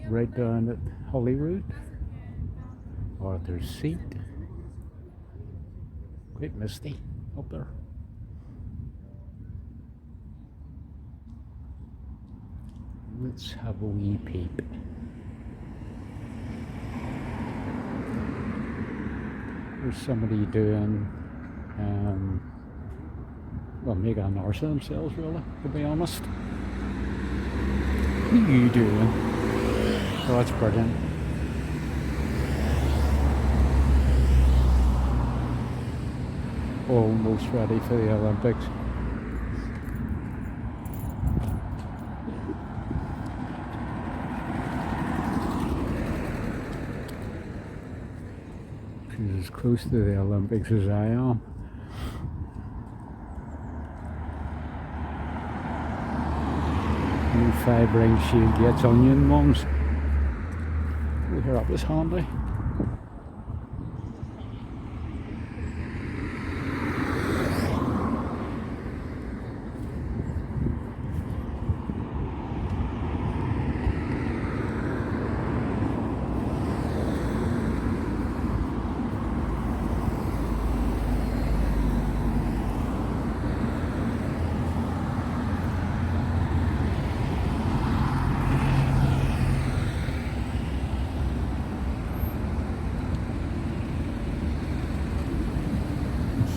Right down at Holyrood. Arthur's Seat. Quite misty up there. Let's have a wee peep. There's somebody doing, well, making an arse of themselves, really, to be honest. What are you doing? Oh, that's brilliant. Almost ready for the Olympics. She's as close to the Olympics as I am. New 5-ring shield gets onion ones. We hear that was handy.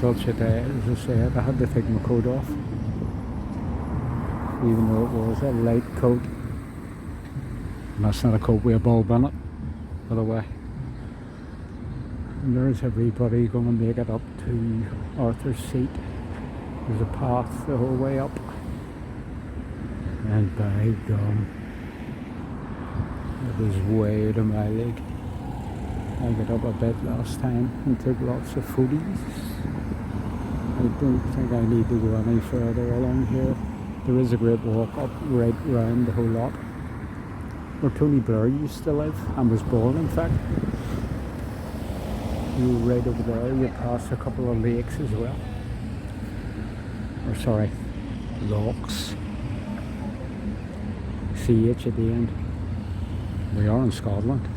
Such a day, as I said, I had to take my coat off, even though it was a light coat. And that's not a coat with a bulb in it, by the way. And there's everybody going to make it up to Arthur's Seat. There's a path the whole way up. And by gum, it was way to my leg. I got up a bit last time and took lots of foodies. I don't think I need to go any further along here. There is a great walk up right round the whole lot, where Tony Blair used to live and was born, in fact. You go right over there, you pass a couple of lakes as well. Or sorry, locks. CH at the end. We are in Scotland.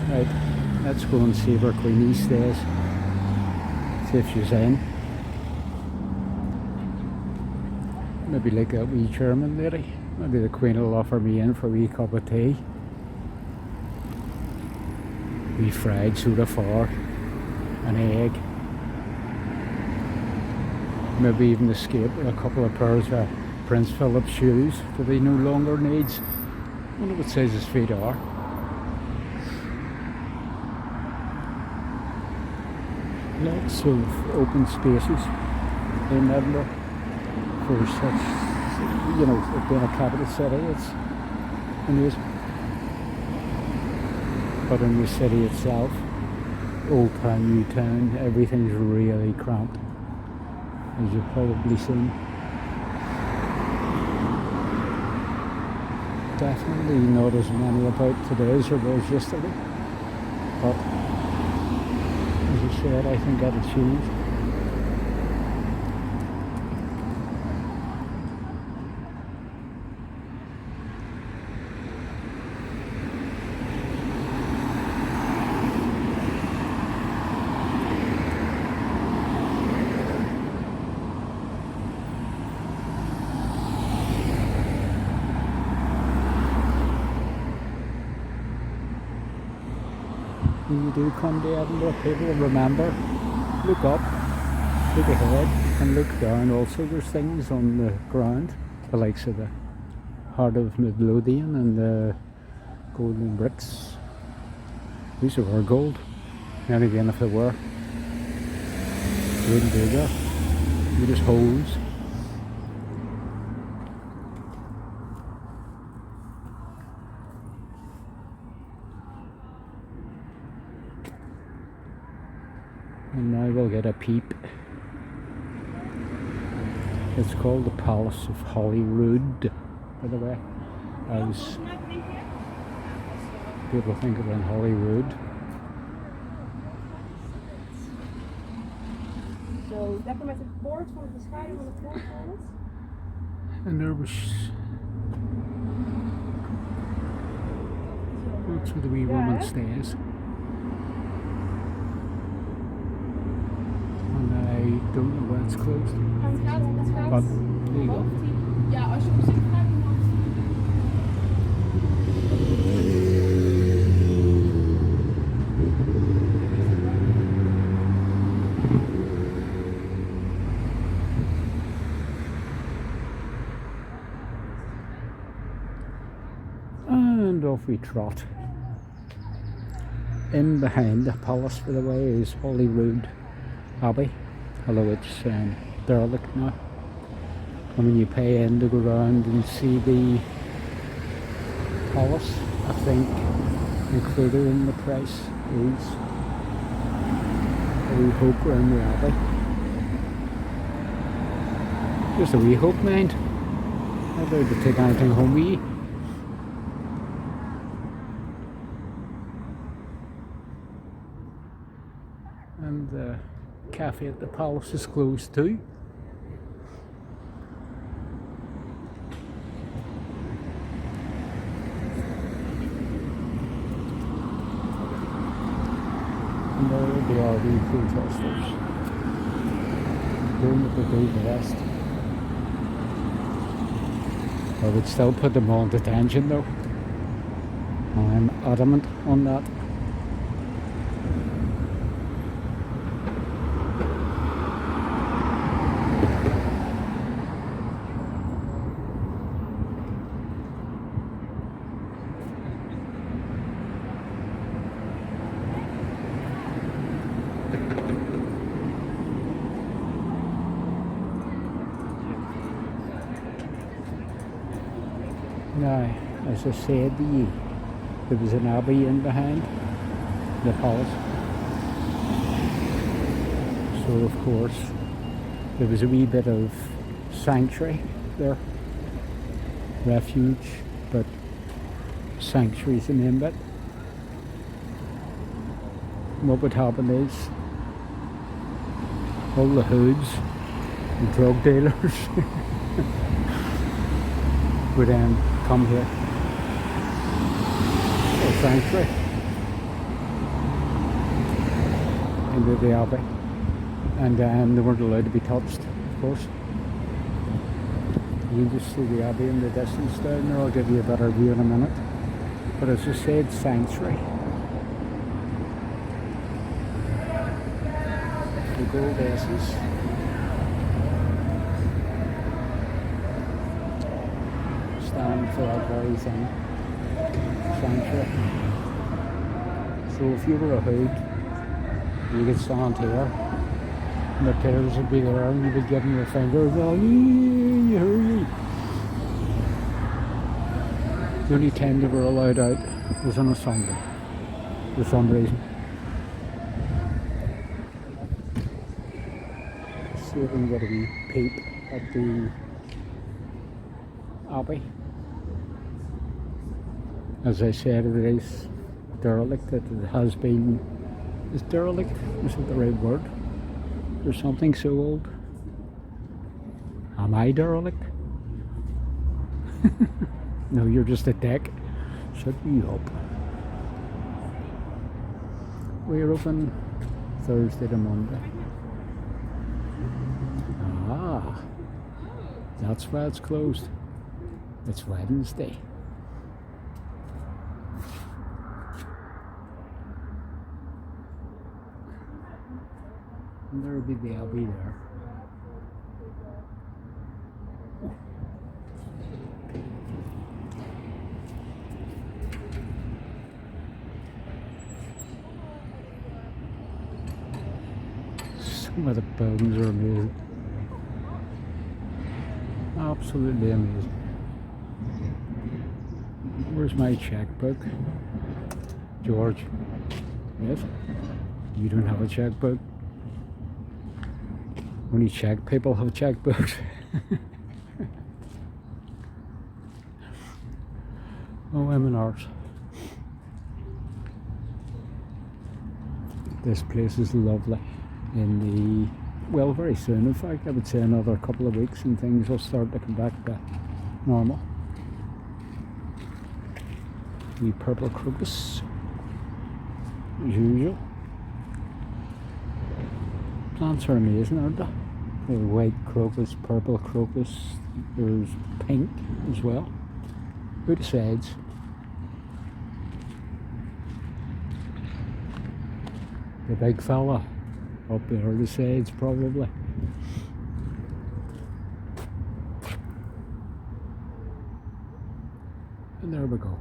Right, let's go and see where Queenie stays. See if she's in. Maybe like that wee German lady. Maybe the Queen will offer me in for a wee cup of tea. Wee fried soda for an egg. Maybe even escape with a couple of pairs of Prince Philip's shoes that he no longer needs. I wonder what size his feet are. Lots of open spaces in Edinburgh. For such, you know, it being a capital city, it's amazing. But in the city itself, old town, new town, everything's really cramped, as you've probably seen. Definitely not as many about today as there was yesterday. But as I said, I think that'll change. When you do come to Edinburgh, people remember, look up, look ahead and look down. Also there's things on the ground, the likes of the Heart of Midlothian and the golden bricks. These were gold, and again if they were, they wouldn't do that. You just holes. And now we'll get a peep It's called the Palace of Holyrood, by the way, as people think of it in Holyrood. So, lekker met het poort van de beschrijving van de voorvallers. And there was... That's where the wee woman stays. And I don't know why it's closed. But there you go. Ja, als je muziek vraagt, dan And off we trot. In behind the palace, by the way, is Holyrood Abbey, although it's derelict now. I mean, you pay in to go around and see the palace. I think included in the price is a wee hope around the abbey. Just a wee hope, mind. Not allowed to take anything home with you. And the cafe at the palace is closed too. And there they are, the protesters doing what they do best. I would still put them on detention though. I'm adamant on that. Now, as I said to you, there was an abbey in behind the palace. So of course there was a wee bit of sanctuary there. Refuge, but sanctuary's the main bit. What would happen is all the hoods and drug dealers would come here. A sanctuary into the abbey, and they weren't allowed to be touched, of course. You can just see the abbey in the distance down there. I'll give you a better view in a minute. But as I said, sanctuary. The gold asses. Stand for that very thing. Sanctuary. So if you were a hood, you could stand here, and the tails would be there, and you would give them your finger, well, hurry. The only time they were allowed out was on a Sunday, for some reason. See if we can get a wee peep at the abbey. As I said, it is derelict. It has been. Is derelict? Is it the right word? Or something so old? Am I derelict? No, you're just a dick. Shut me up. We're open Thursday to Monday. Ah, that's why it's closed. It's Wednesday. And there will be the abbey there. Some of the buildings are amazing. Absolutely amazing. Where's my checkbook? George? Yes? You don't have a checkbook? Only check people have checkbooks. Oh, I'm an art. This place is lovely. In the, well, very soon, in fact, I would say another couple of weeks and things will start to come back to normal. The purple crocus, as usual. Plants are amazing, aren't they? The white crocus, purple crocus, there's pink as well. Out the sides. The big fella up there, the sides probably. And there we go.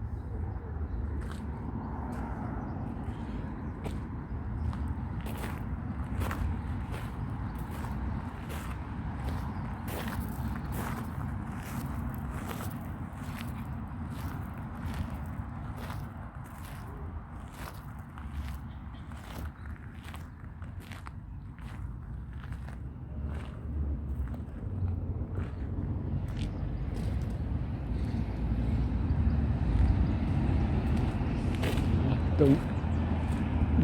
Don't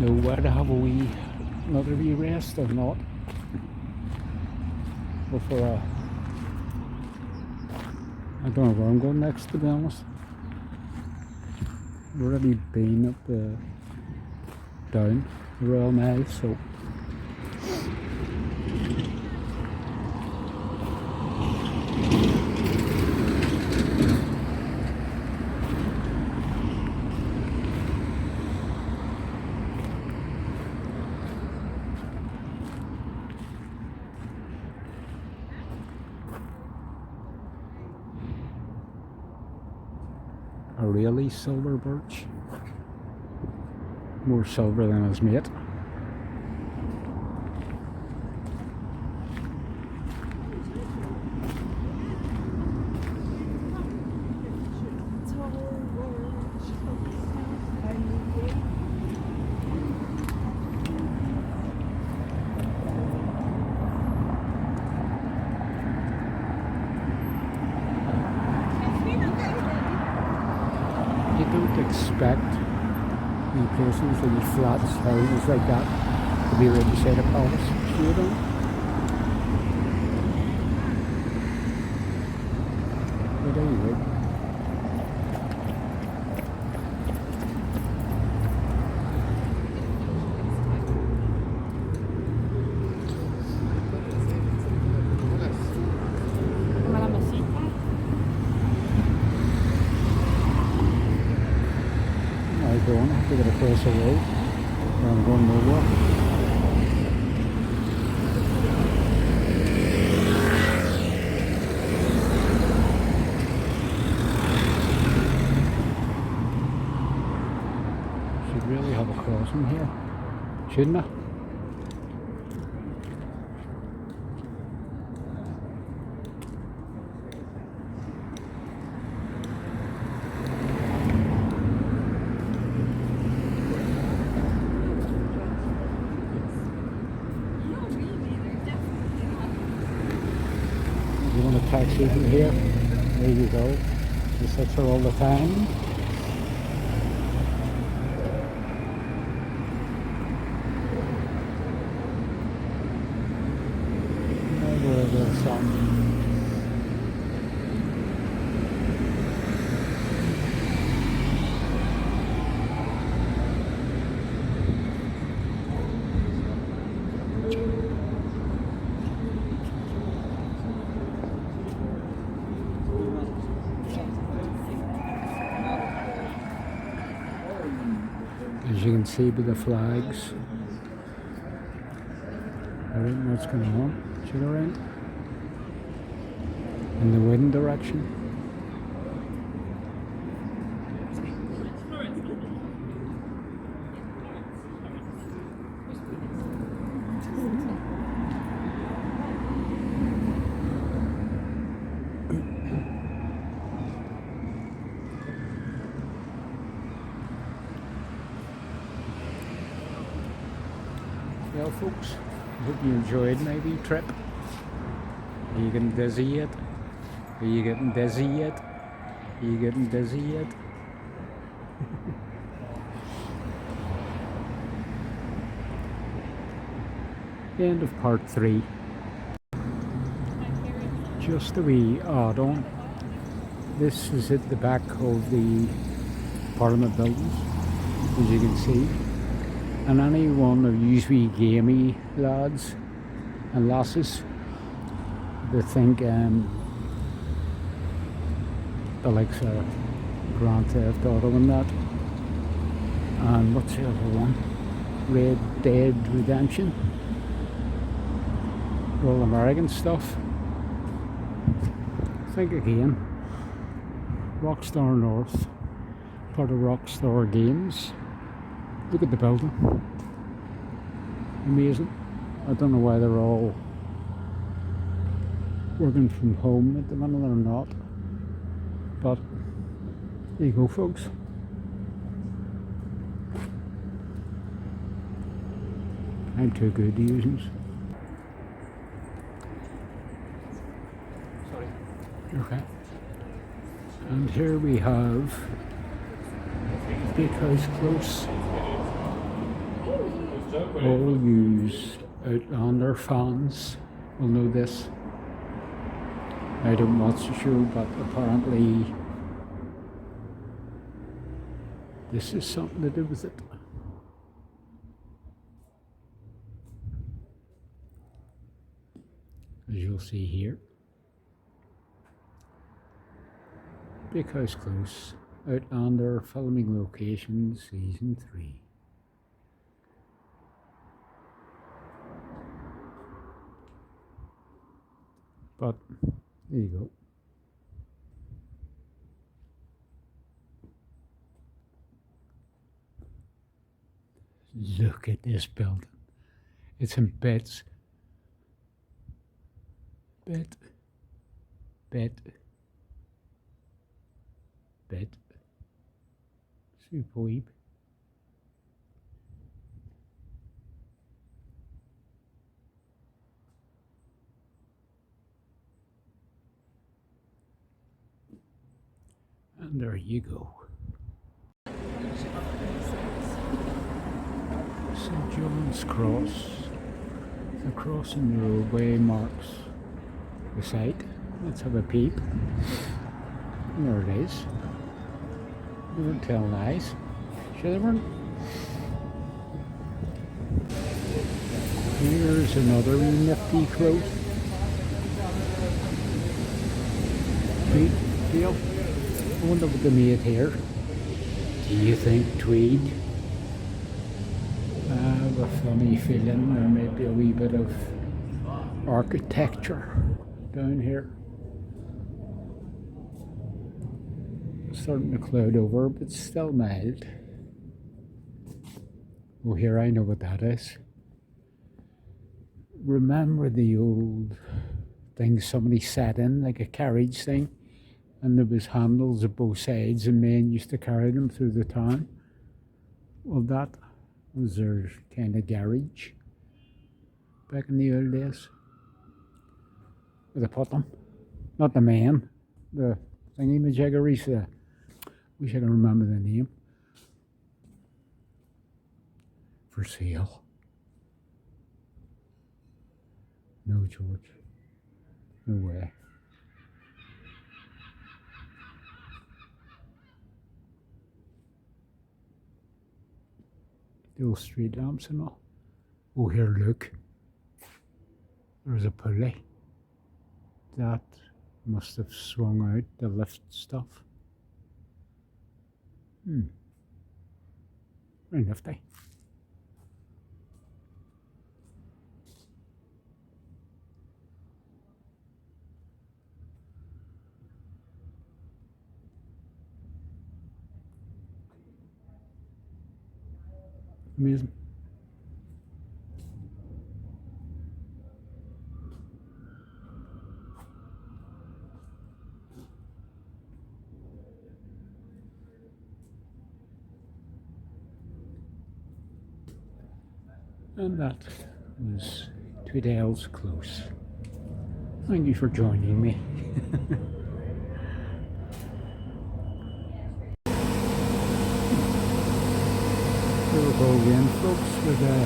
know where to have another wee rest or not. Or for a, I don't know where I'm going next, to be honest. I've already been up down the Royal Mile, so a really silver birch. More silver than his mate. You don't expect these places, these flats, houses like that, to be right beside a palace. You don't. But anyway. I'm going, I have to get across the road, or I'm going nowhere. Should really have a crossing here, shouldn't I? You want a taxi from here? There you go. You sit here all the time. Never the sun. As you can see by the flags, I don't know what's going on. Should I right? In the wind direction. Well folks, I hope you enjoyed my wee trip. Are you getting dizzy yet? Are you getting dizzy yet? Are you getting dizzy yet? The end of part 3. Just a wee add-on. This is at the back of the Parliament buildings, as you can see. And any one of you wee gamey lads and lasses that think the likes of Grand Theft Auto and that, and what's the other one? Red Dead Redemption, all American stuff. Think again. Rockstar North, part of Rockstar Games. Look at the building. Amazing. I don't know why they're all working from home at the minute or not. But there you go, folks. I'm too good to use them. Sorry. Okay. And here we have Big House Close. All yous Outlander fans will know this. I don't watch the show, but apparently this is something to do with it. As you'll see here. Big House Close, Outlander filming location, season 3. But there you go. Look at this building. It's in bits. Bit. Superb. And there you go. St. John's Cross. The crossing the roadway marks the site. Let's have a peep. There it is. Don't tell lies. Children. Here's another nifty quote. Tweed deal. I wonder what they made here. Do you think tweed? I have a funny feeling there might be a wee bit of architecture down here. Starting to cloud over, but still mild. Oh, here, I know what that is. Remember the old thing somebody sat in, like a carriage thing, and there was handles at both sides, and men used to carry them through the town? Well, that was their kind of garage back in the old days. Where they put them. Not the men, the thingy-majiggeries, wish I could remember the name. For sale. No, George. No way. The old street lamps and all. Oh, here, look. There's a pulley. That must have swung out the lift stuff. Very nifty. Amazing. And that was Tweedale's Close. Thank you for joining me. Here we go again, folks, with the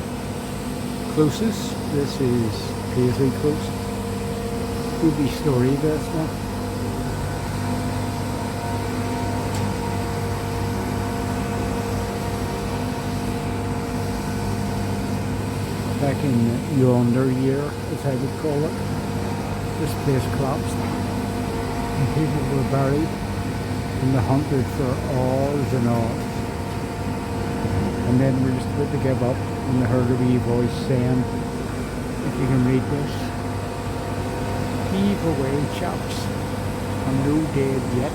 closest. This is Paisley Close. Could be story this one. Back in yonder year, as I would call it, this place collapsed and people were buried and they hunted for hours and hours. And then we were just about to give up and they heard a wee voice saying, if you can read this, heave away chaps, I'm no dead yet.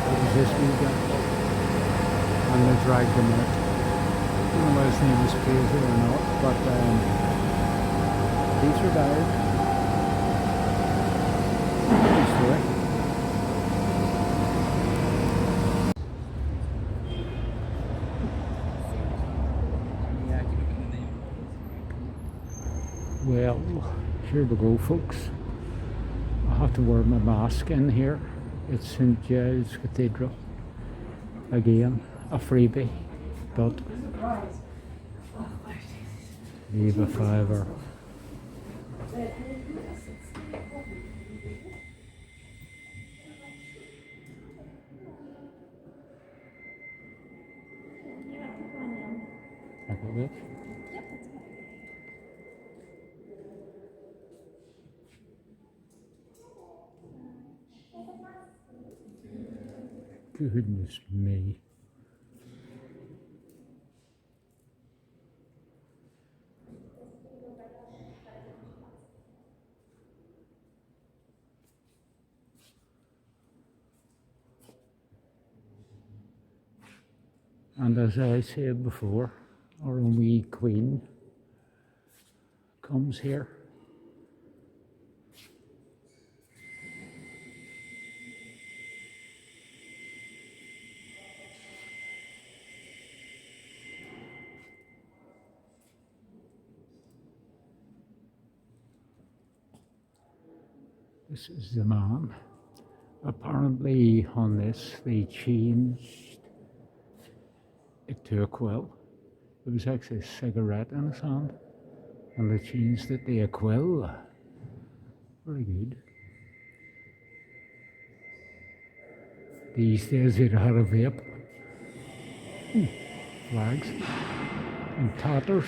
What was this wee guy? And they dragged him out. I don't know whether his name was Paisley or not, but he survived. Good story. Well, here we go, folks. I have to wear my mask in here. It's St. Giles Cathedral. Again, a freebie, but leave a fiver. Look at this. Goodness me. And as I said before, our own wee queen comes here. This is the man. Apparently on this they changed it to a quill. It was actually a cigarette in his hand and they changed it to a quill. Very good. These days they'd had a vape. Flags and tatters.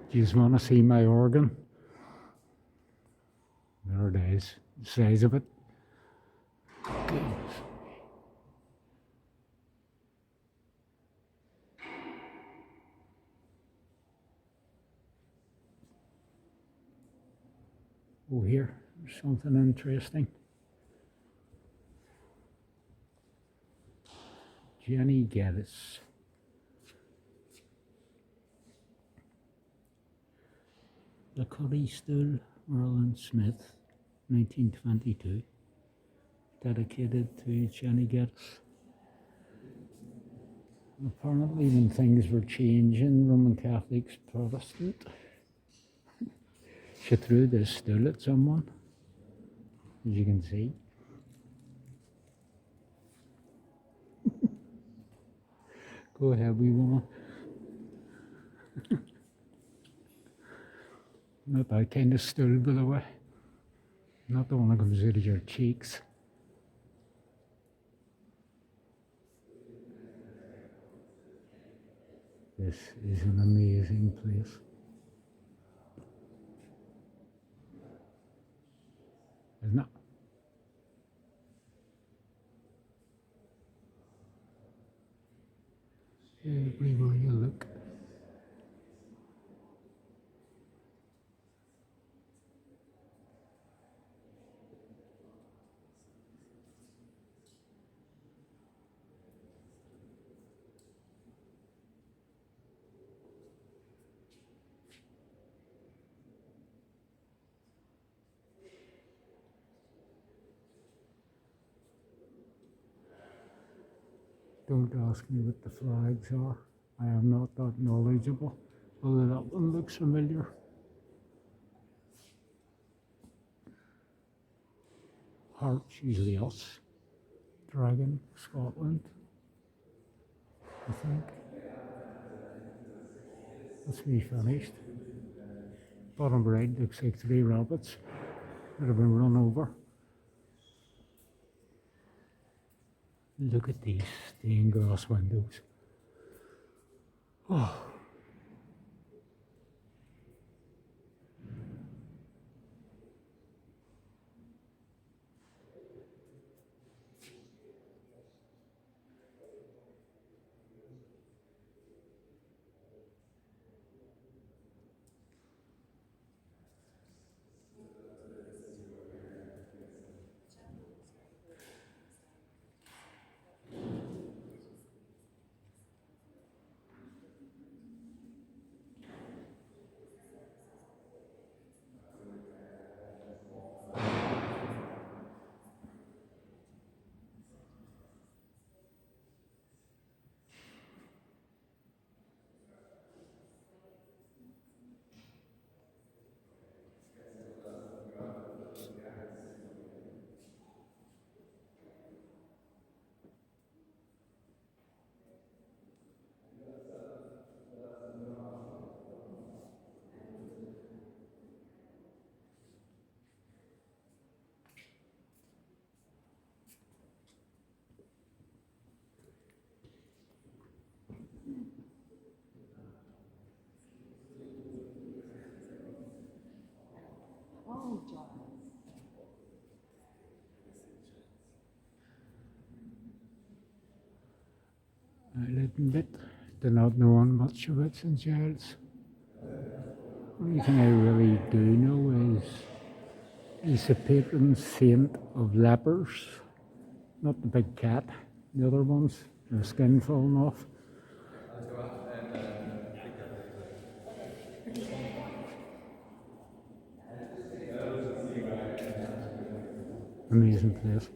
Do you just want to see my organ? There it is, the size of it. Goodness. Oh, here, there's something interesting. Jenny Geddes. The Cuddy Stool, Merlin Smith, 1922. Dedicated to Jenny Geddes. Apparently when things were changing, Roman Catholics, Protestant, she threw this stool at someone, as you can see. Go ahead, wee woman. Not that kind of stool, by the way. Not the one that comes out of your cheeks. This is an amazing place. Isn't it? Everywhere you look. Don't ask me what the flags are. I am not that knowledgeable. Although that one looks familiar. Hearts, usually us. Dragon, Scotland, I think. That's me finished. Bottom right looks like 3 rabbits that have been run over. Look at these stained glass windows. Oh. Oh, John. I'll admit to not knowing much about St. Giles. The only thing I really do know is he's the patron saint of lepers, not the big cat. The other ones, their skin falling off. Amazing place.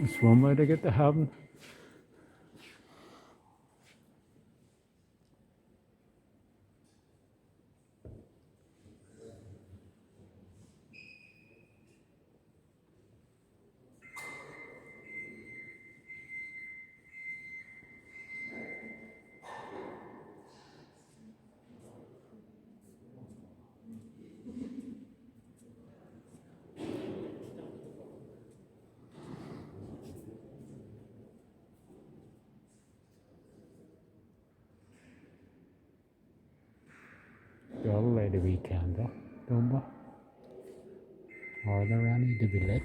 It's one way to get to heaven. We all light a wee candle, don't we? Are there any to be lit?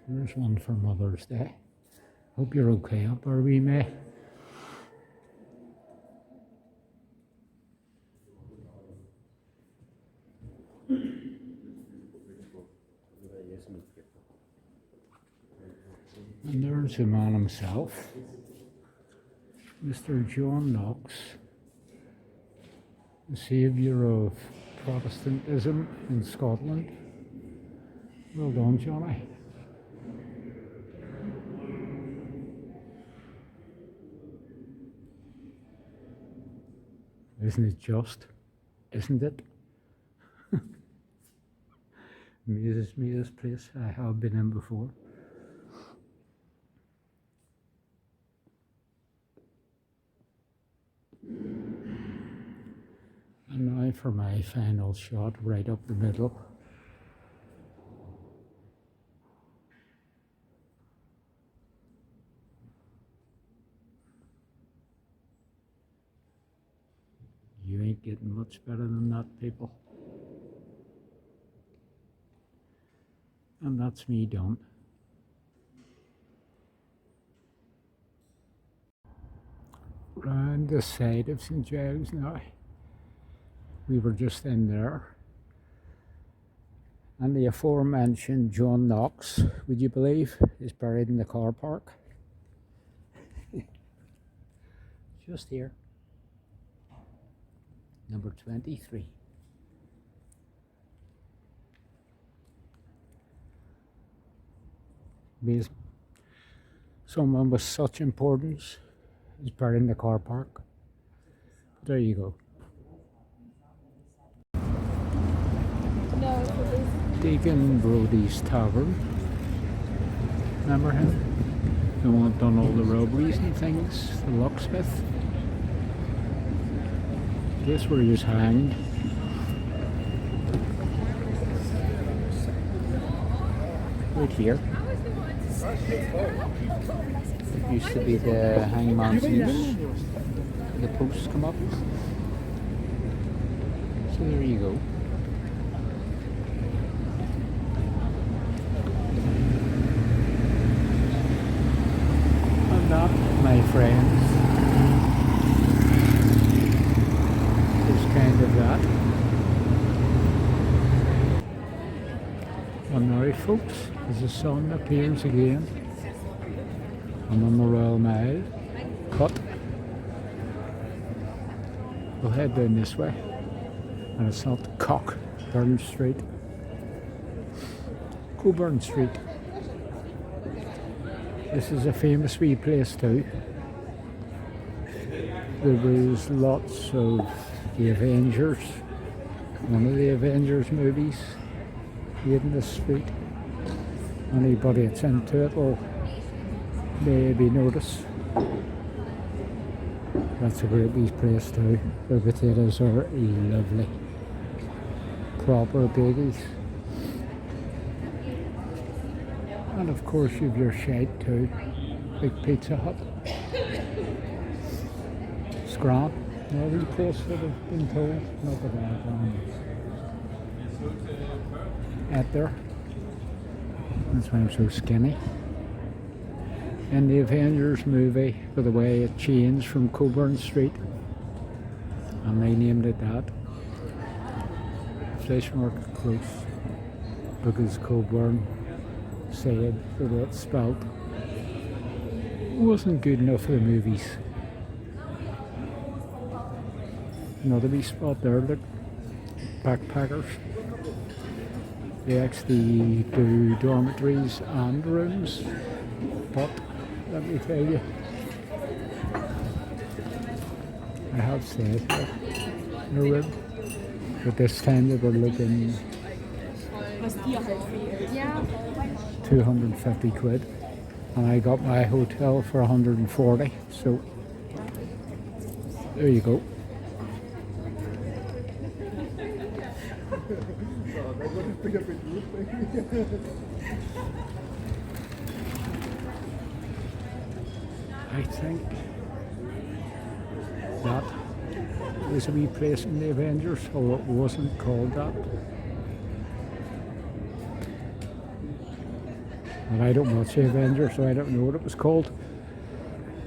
There's one for Mother's Day. Hope you're okay up there, wee May. And there's the man himself, Mr. John Knox, the saviour of Protestantism in Scotland. Well done, Johnny. Isn't it just? Isn't it? Amazes me, this place. I have been in before. And now for my final shot, right up the middle. ain't getting much better than that, people. And that's me done. Round the side of St Giles now. We were just in there. And the aforementioned John Knox, would you believe, is buried in the car park. Just here. Number 23. Amazing. Someone with such importance is buried in the car park. There you go. Deacon Brodie's Tavern. Remember him? The one that done all the robberies and things, the locksmith. This where he was hanged. Right here. It used to be the hangman's noose. The posts come up. So there you go. And that, my friends, is kind of that. And now, folks, as the sun appears again, I'm on the Royal Mile, but we'll head down this way, and it's not Cockburn Street, Cockburn Street. This is a famous wee place too. There was lots of the Avengers, one of the Avengers movies, here in this street. Anybody that's into it will maybe notice. That's a great wee place too. The potatoes are lovely. Proper biggies. And of course you've your shite too. Big Pizza Hut. Scram. Another place that I've been told. Not that I've at there. That's why I'm so skinny. In the Avengers movie, by the way, it changed from Cockburn Street, and they named it that. Flesh market close, because Cockburn said the way it's spelled wasn't good enough for the movies. Another wee spot there, look, backpackers. They actually do dormitories and rooms, but let me tell you, I have stayed here in a room, but this time they were looking 250 quid, and I got my hotel for 140, so there you go. I think that was a wee place in the Avengers, although it wasn't called that. And I don't watch the Avengers, so I don't know what it was called.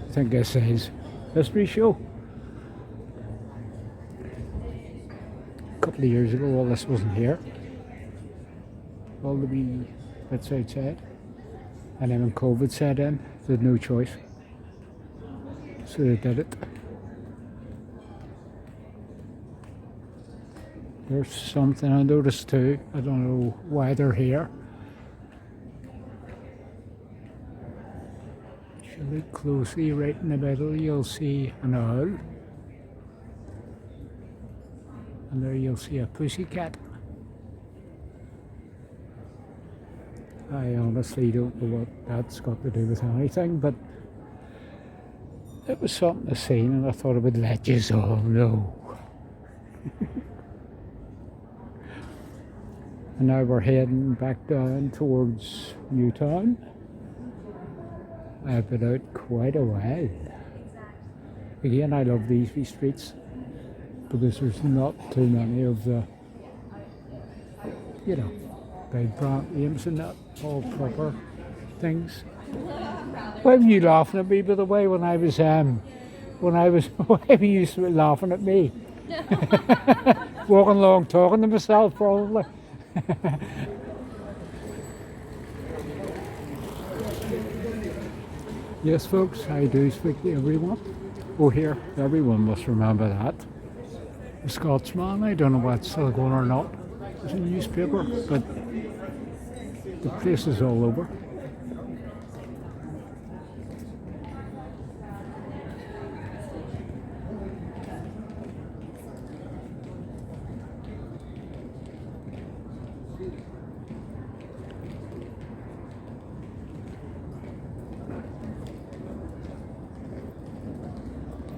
I think this says History Show. A couple of years ago, all this wasn't here. All the wee bits outside. And then when COVID set in, they had no choice. So they did it. There's something I noticed too. I don't know why they're here. If you look closely, right in the middle, you'll see an owl. And there you'll see a pussycat. I honestly don't know what that's got to do with anything, but it was something to see, and I thought I would let you all know. And now we're heading back down towards Newtown. I've been out quite a while. Again, I love these wee streets. because there's not too many of the, you know, big brand names and that, all proper things. Why were you laughing at me, by the way, when I was, why were you laughing at me? Walking along talking to myself, probably. Yes, folks, I do speak to everyone. Oh, here, everyone must remember that. The Scotsman, I don't know what's still going or not. It's a newspaper, but the place is all over.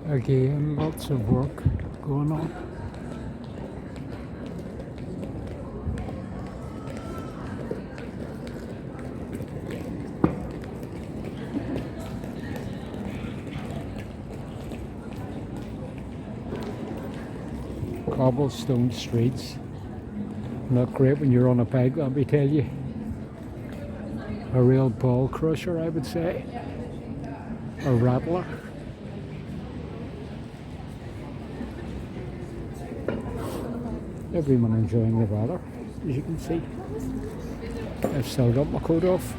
Again, lots of work going on. Cobblestone streets. Not great when you're on a bike, let me tell you. A real ball crusher, I would say. A rattler. Everyone enjoying the weather, as you can see. I've still got my coat off.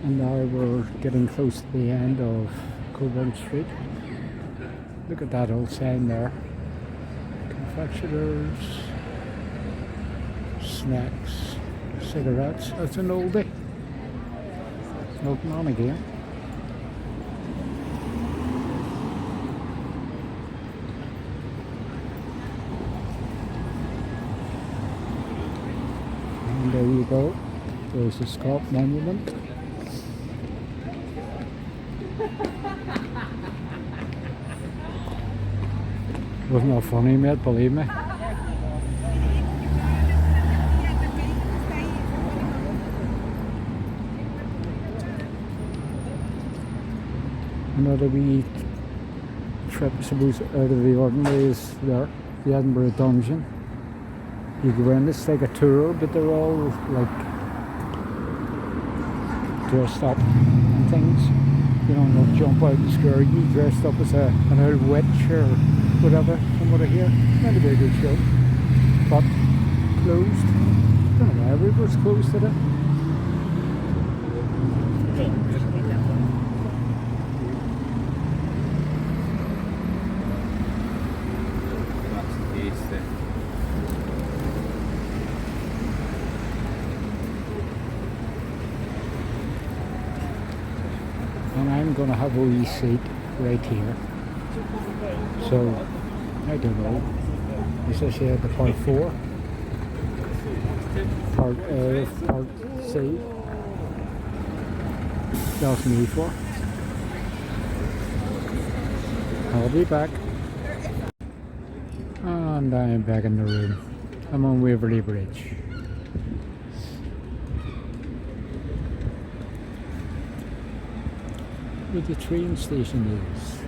And now we're getting close to the end of Coburn Street. Look at that old sign there. Confectioners, snacks, cigarettes. That's an oldie. Open on again. And there you go. There's the Scott Monument. Wasn't that funny, mate? Believe me. Another wee trip, I suppose, out of the ordinary is there, the Edinburgh Dungeon. You go in, it's like a tour, but they're all like dressed up and things. You know, and they'll jump out and scare you dressed up as an old witch or whatever, from what I hear. Not a very good show, but closed. I don't know why everywhere's closed today. And I'm going to have a wee seat right here. So, I don't know. As I said, the part 4. Part A, part C. That's me for. I'll be back. And I'm back in the room. I'm on Waverley Bridge. Where the train station is.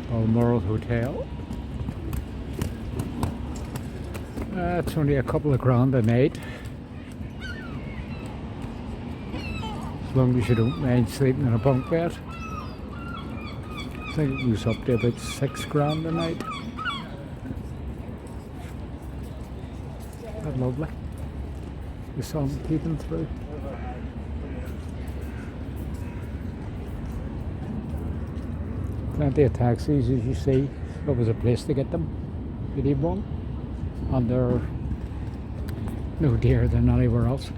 Balmoral Hotel. It's only a couple of grand a night. As long as you don't mind sleeping in a bunk bed. I think it goes up to about 6 grand a night. That's lovely. The sun peeping through. Plenty of taxis, as you see. There was a place to get them. You need one. And they're no dearer than anywhere else.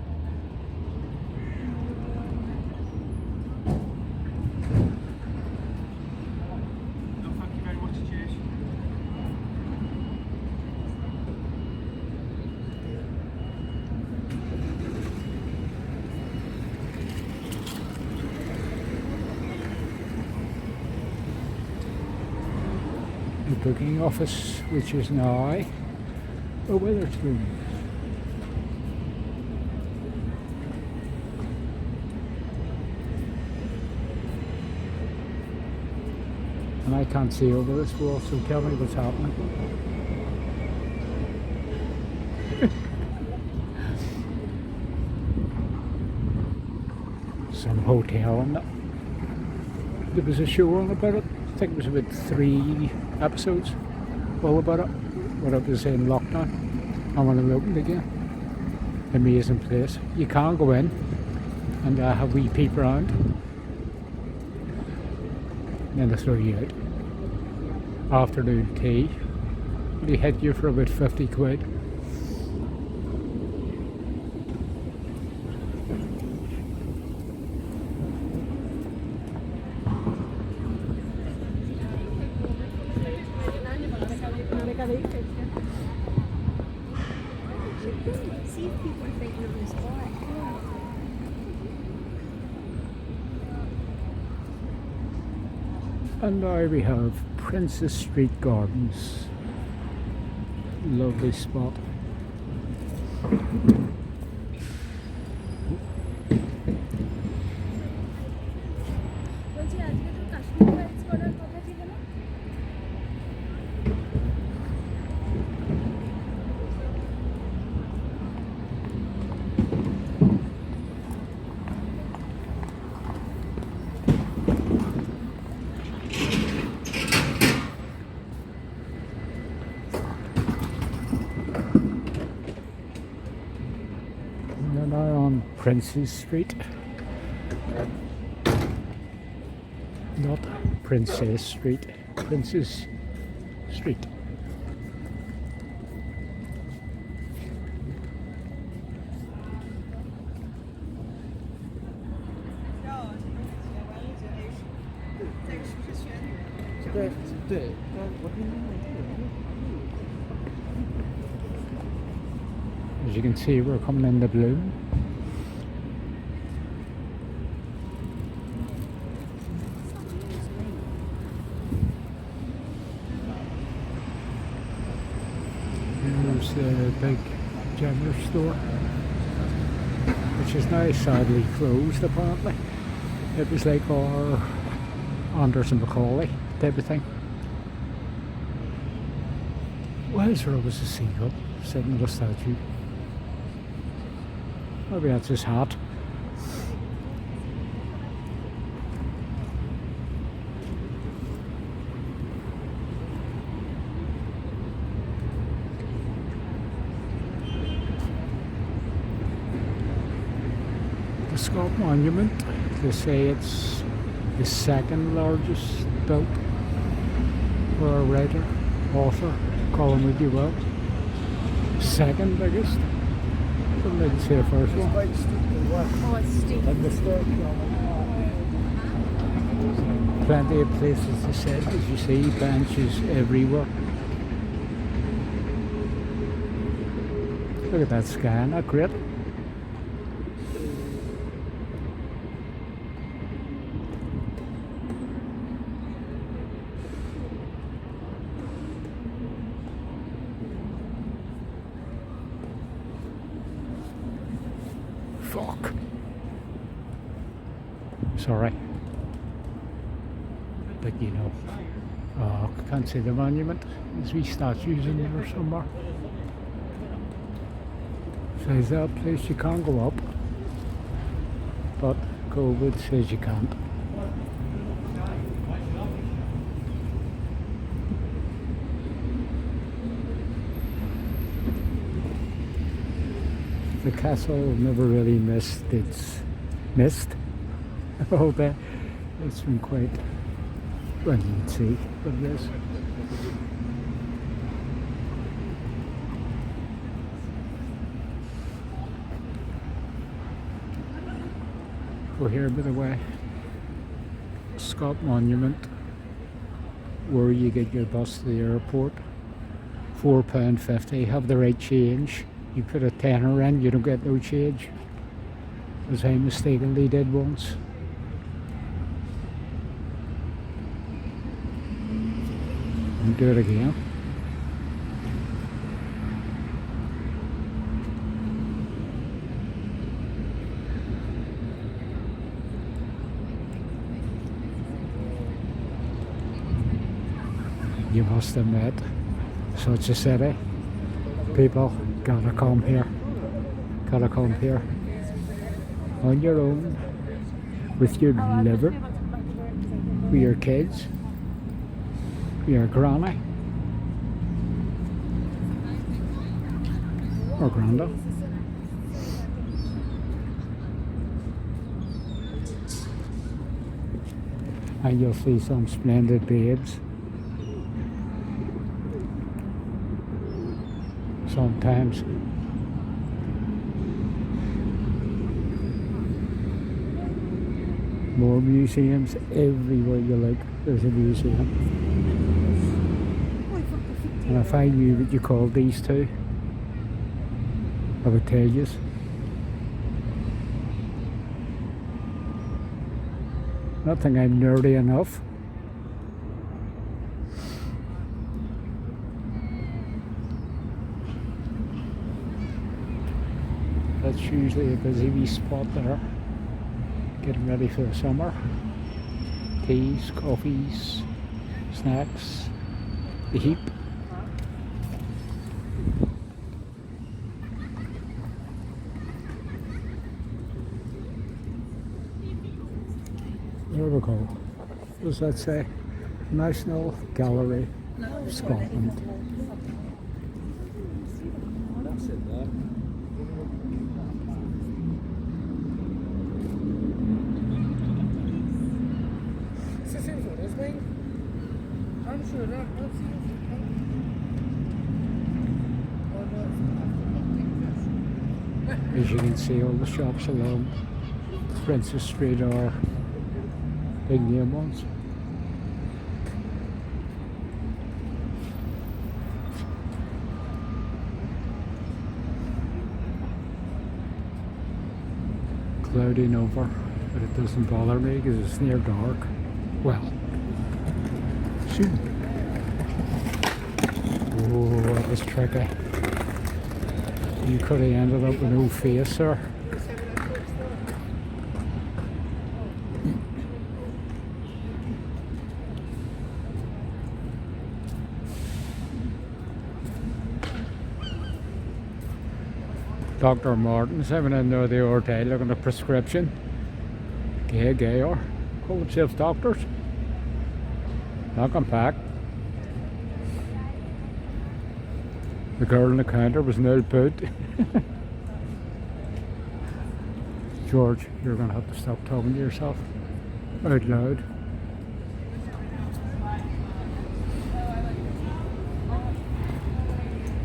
booking office, which is now a Witherspoon. And I can't see over this wall, so tell me what's happening. Some hotel and that. There was a show on about it. I think it was about 3 episodes all about it. When it was in lockdown and when it opened again. Amazing place. You can go in and have a wee peep around. Then they throw you out. Afternoon tea. They hit you for about 50 quid. See if people are thinking on this spot. And now we have Princess Street Gardens. Lovely spot. We're now on Princess Street. Not Princess Street, Princess Street. As you can see, we're coming in the bloom. Here's the big general store, which is now sadly closed apparently. It was like our Anders and Macaulay type of thing. Why is there always a seagull sitting on a statue? Maybe that's his hat. The Scott Monument, they say it's the second largest built for a writer, author, call him what you will. Second biggest. Couldn't even say the first one. Oh, it's steep. Plenty of places to sit, as you see, benches everywhere. Look at that sky, isn't that great? Fuck. Sorry. But you know, I can't see the monument. There's wee statues in there somewhere. Says that place you can't go up, but COVID says you can't. The castle never really missed all that. It's been quite, well, you can see what it is. Go here, by the way, Scott Monument, where you get your bus to the airport. £4.50. Have the right change. You put a tenner in, you don't get no change, as I mistakenly did once. and do it again. You must admit, such a city. People gotta come here. Gotta come here. On your own. With your liver. With your kids. With your granny. Or granda. And you'll see some splendid babes. Sometimes. More museums everywhere you look. There's a museum. And if I knew what you called these two, I would tell you. I don't think I'm nerdy enough. That's usually a busy wee spot there. Getting ready for the summer. Teas, coffees, snacks, the heap. There we go. What does that say? National Gallery of Scotland. That's it there. I'm sure that. As you can see, all the shops along Princess Street are big name ones. Clouding over, but it doesn't bother me because it's near dark. Well, soon. Oh, that was tricky. You could have ended up with no face, sir. Dr. Martin's having in there the other day looking at a prescription. Gay or call themselves doctors. Not compact. The girl on the counter was nail put. George, you're going to have to stop talking to yourself out loud.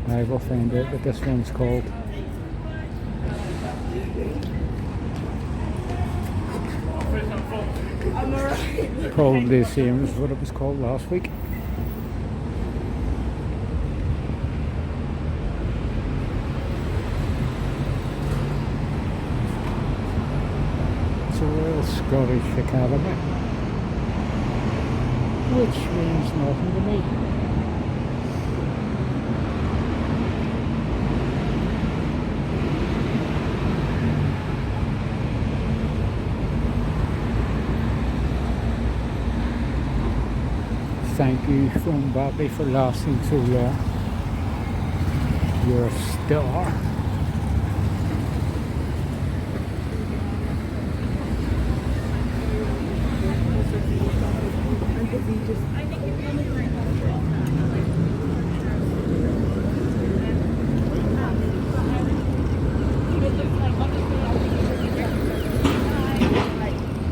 I will find out what this one's called. I'm alright. Probably the same as what it was called last week. It's a Royal Scottish Academy, which means nothing to me. Thank you from Bobby for lasting so long. You're a star.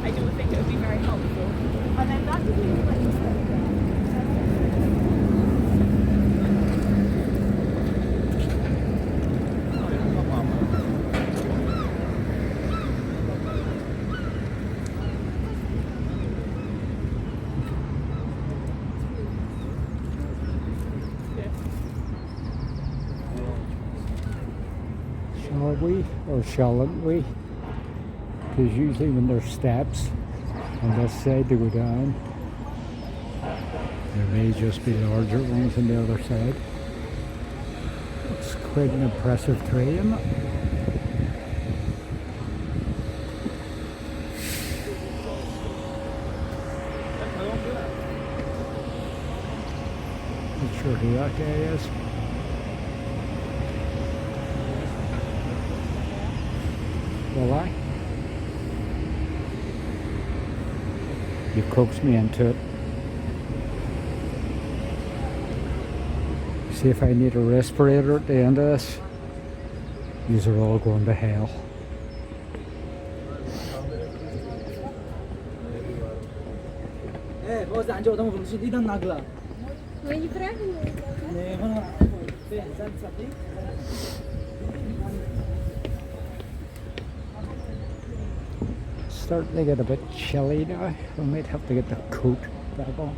I do think it would be very helpful. And then that would be Shall we or shalln't we? Because usually when there's steps on this side they go down. There may just be larger ones on the other side. It's quite an impressive tree, isn't it? Not sure who that guy is. Will I? You coaxed me into it. See if I need a respirator at the end of this. These are all going to hell. Starting to get a bit chilly now. We might have to get the coat back on.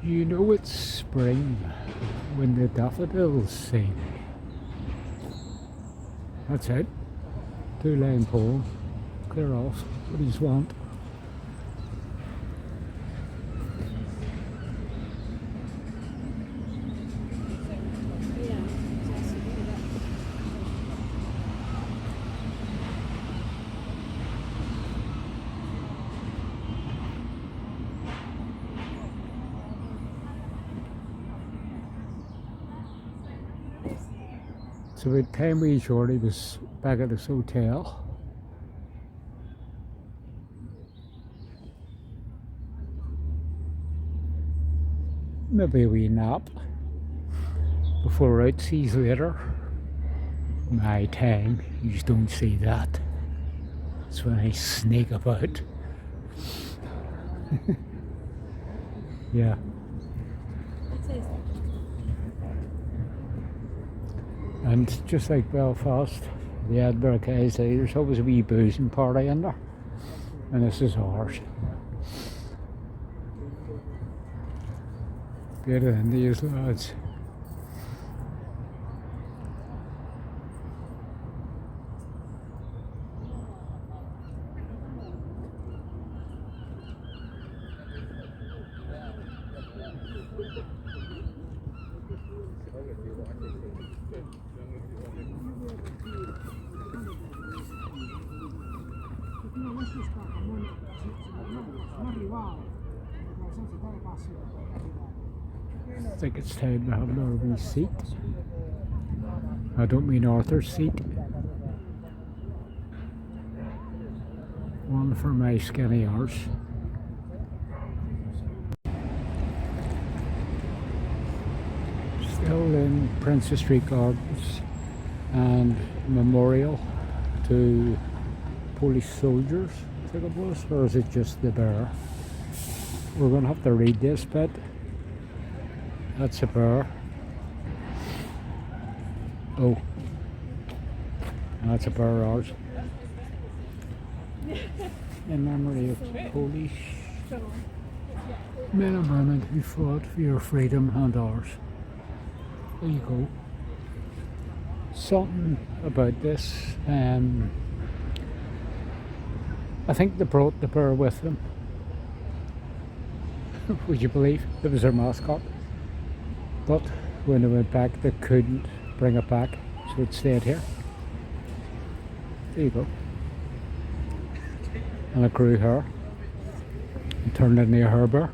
You know it's spring when the daffodils sing. That's it. 2-line poem. Clear off. What do you want? So by the time we shorty was back at this hotel, maybe a wee nap before we're out seas later. My time, you just don't see that. That's when I sneak about. Yeah. And just like Belfast, the Edinburgh City, there's always a wee boozing party in there. And this is ours. Get it in these lads. I think it's time to have another wee seat. I don't mean Arthur's seat. One for my skinny arse. Still in Princess Street Gardens and memorial to police soldiers, I think it was, or is it just the bear? We're going to have to read this bit. That's a bear. Oh, that's a bear ours. In memory of police men and women who fought for your freedom and ours. There you go. Something about this. I think they brought the bear with them. Would you believe? It was their mascot. But when they went back, they couldn't bring it back, so it stayed here. There you go. And it grew hair and turned into a hair bear.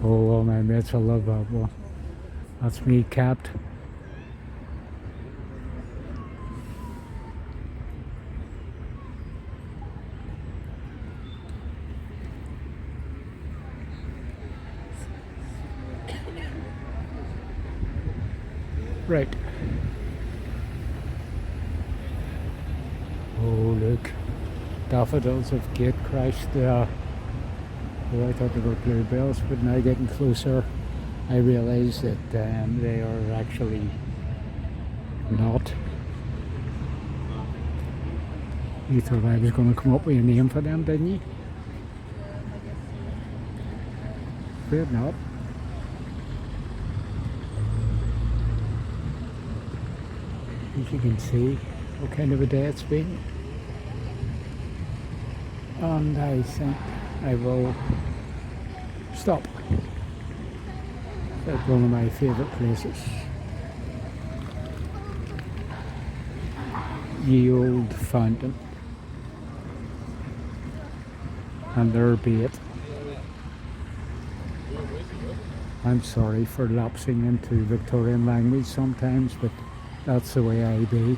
Oh, well, my mates will love that one. That's me capped. Right. Oh, look. Daffodils have gate crashed. Oh, I thought they were bluebells, but now getting closer, I realise that they are actually not. You thought I was going to come up with a name for them, didn't you? Afraid not. As you can see, what kind of a day it's been. And I think I will stop at one of my favourite places. Ye old fountain. And there be it. I'm sorry for lapsing into Victorian language sometimes, but that's the way I be.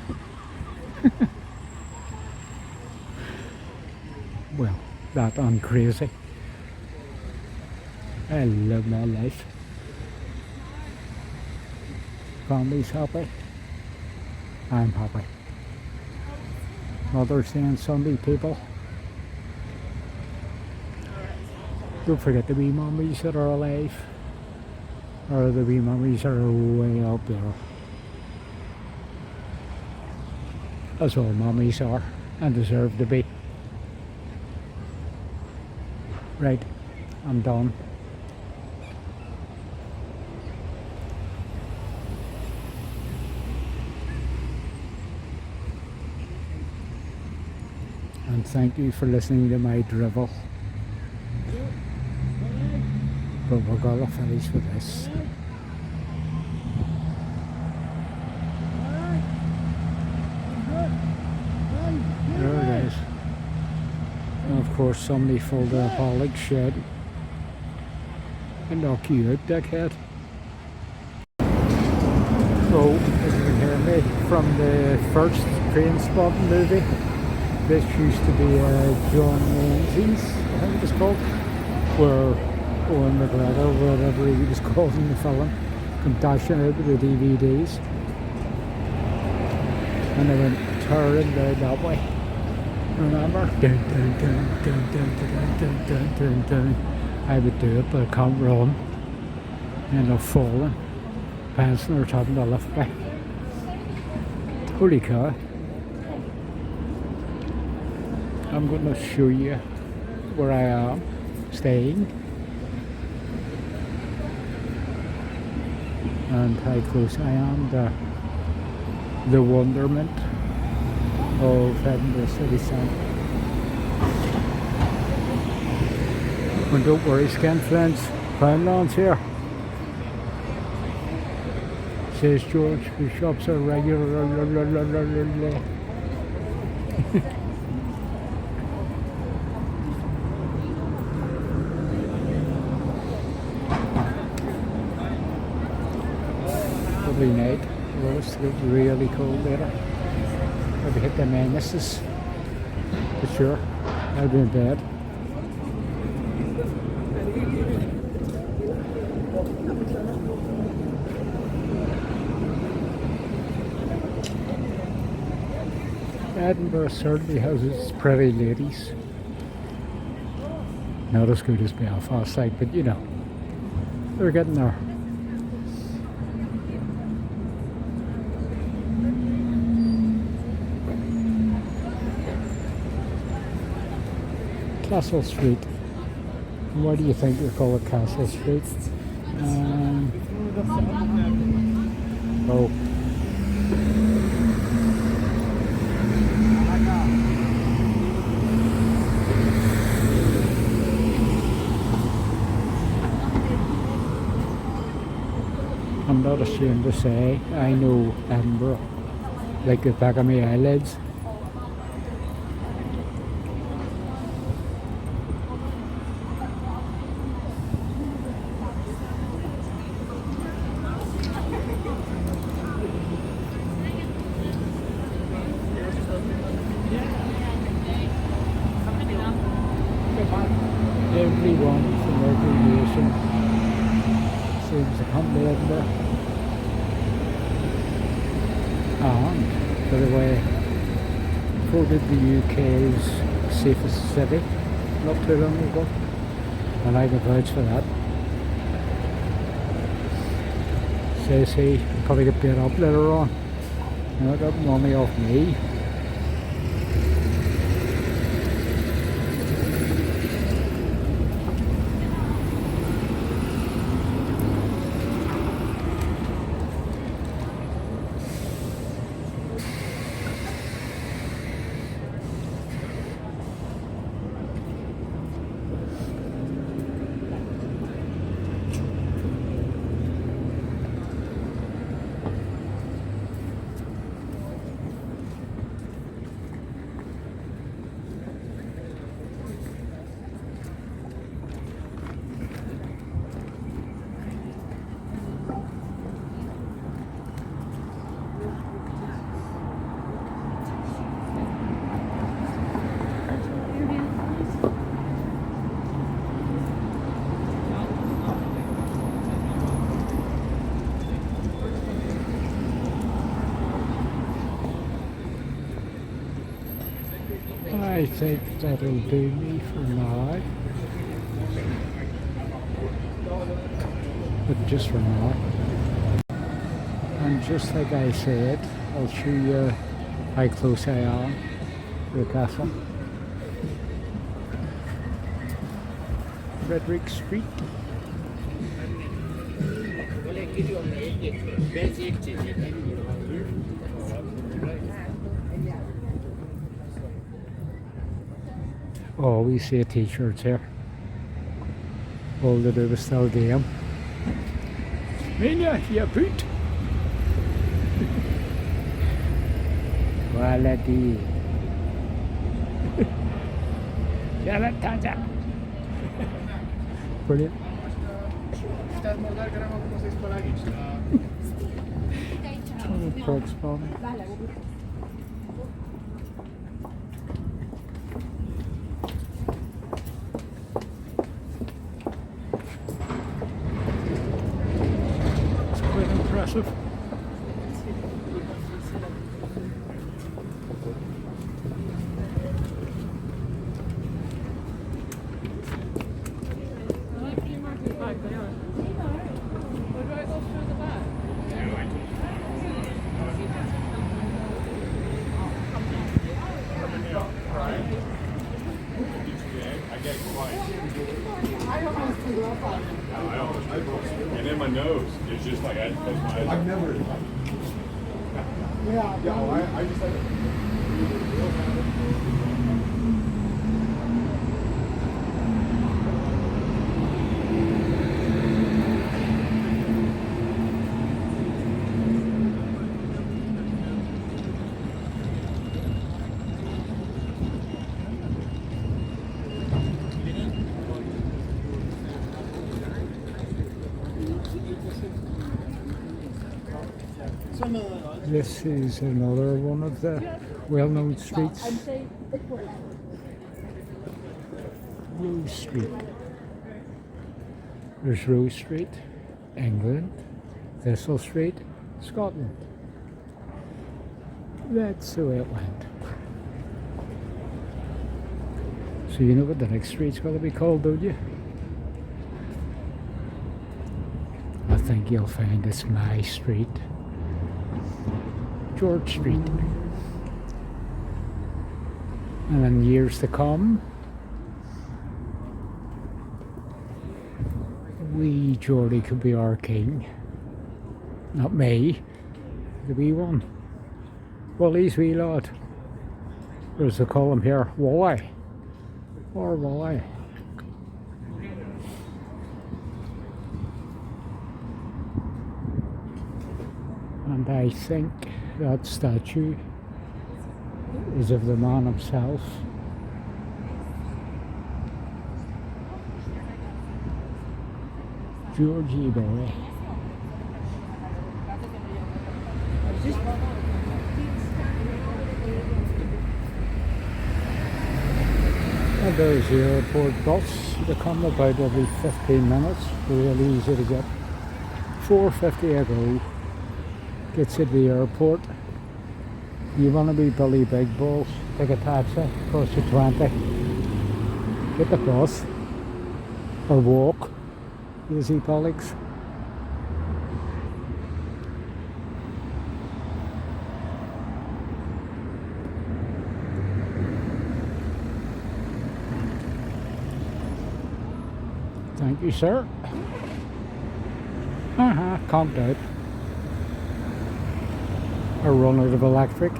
Well, that I'm crazy. I love my life. Family's happy. I'm happy. Mother's Day and Sunday, people. Don't forget the wee mummies that are alive. Or the wee mummies that are way up there. As all mummies are and deserve to be. Right, I'm done. And thank you for listening to my drivel. But we're gonna finish with this. There it is. And of course somebody filled a Pollock shed and knock you out, dickhead. So, as you can hear me from the first Train Spotting movie, this used to be John Lindsay's, I think it was called, where Owen McGregor, whatever he was called in the film, come dashing out with the DVDs. And they went tearing down that way. Remember? Dun, dun, dun, dun, dun, dun, dun, dun, dun, dun. I would do it, but I can't run. End up falling. Pensioners having to lift me. Holy cow. I'm going to show you where I am staying and how close I am to the wonderment of Edinburgh City Centre. Well, don't worry, skin friends, Poundland's here. Says George, the shops are regular. Lovely night. Well, it's really cold later. Maybe hit the minuses. For sure. I'll be in bed. Edinburgh certainly has its pretty ladies. Not as good as Belfast, like, but you know, they're getting there. Castle Street. Why do you think they call it Castle Street? Oh. I'm not ashamed to say I know Edinburgh like the back of my eyelids. Everyone from every nation seems to come to Edinburgh. And, by the way, voted the UK's safest city not too long ago, and I can vouch for that. Says he, probably get paid up later on. Now got money off me. I think that'll do me for now. But just for now. And just like I said, I'll show you how close I am to the castle. Frederick Street. Oh, we see t-shirts here. All they do is still game. Mina, you boot. Quality. Brilliant. Perks bomb. It's quite impressive. And in my nose, it's just like I close my eyes. I've never. Yeah, I just had This is another one of the well-known streets. Rose Street. There's Rose Street, England. Thistle Street, Scotland. That's the way it went. So you know what the next street's going to be called, don't you? I think you'll find it's my street. George Street. And in years to come, wee Geordie could be our king. Not me, the wee one. Wally's wee lad. Or as they call him here, Wally. Or Wally. And I think that statue is of the man himself. Georgie boy. And there's the airport bus. They come about every 15 minutes. Really easy to get. $4.50 a go. Gets you to the airport. You want to be Billy Big Balls, take a taxi, cost you 20. Get the bus or walk, easy colleagues. Thank you, sir. Conked out. A run out of electric.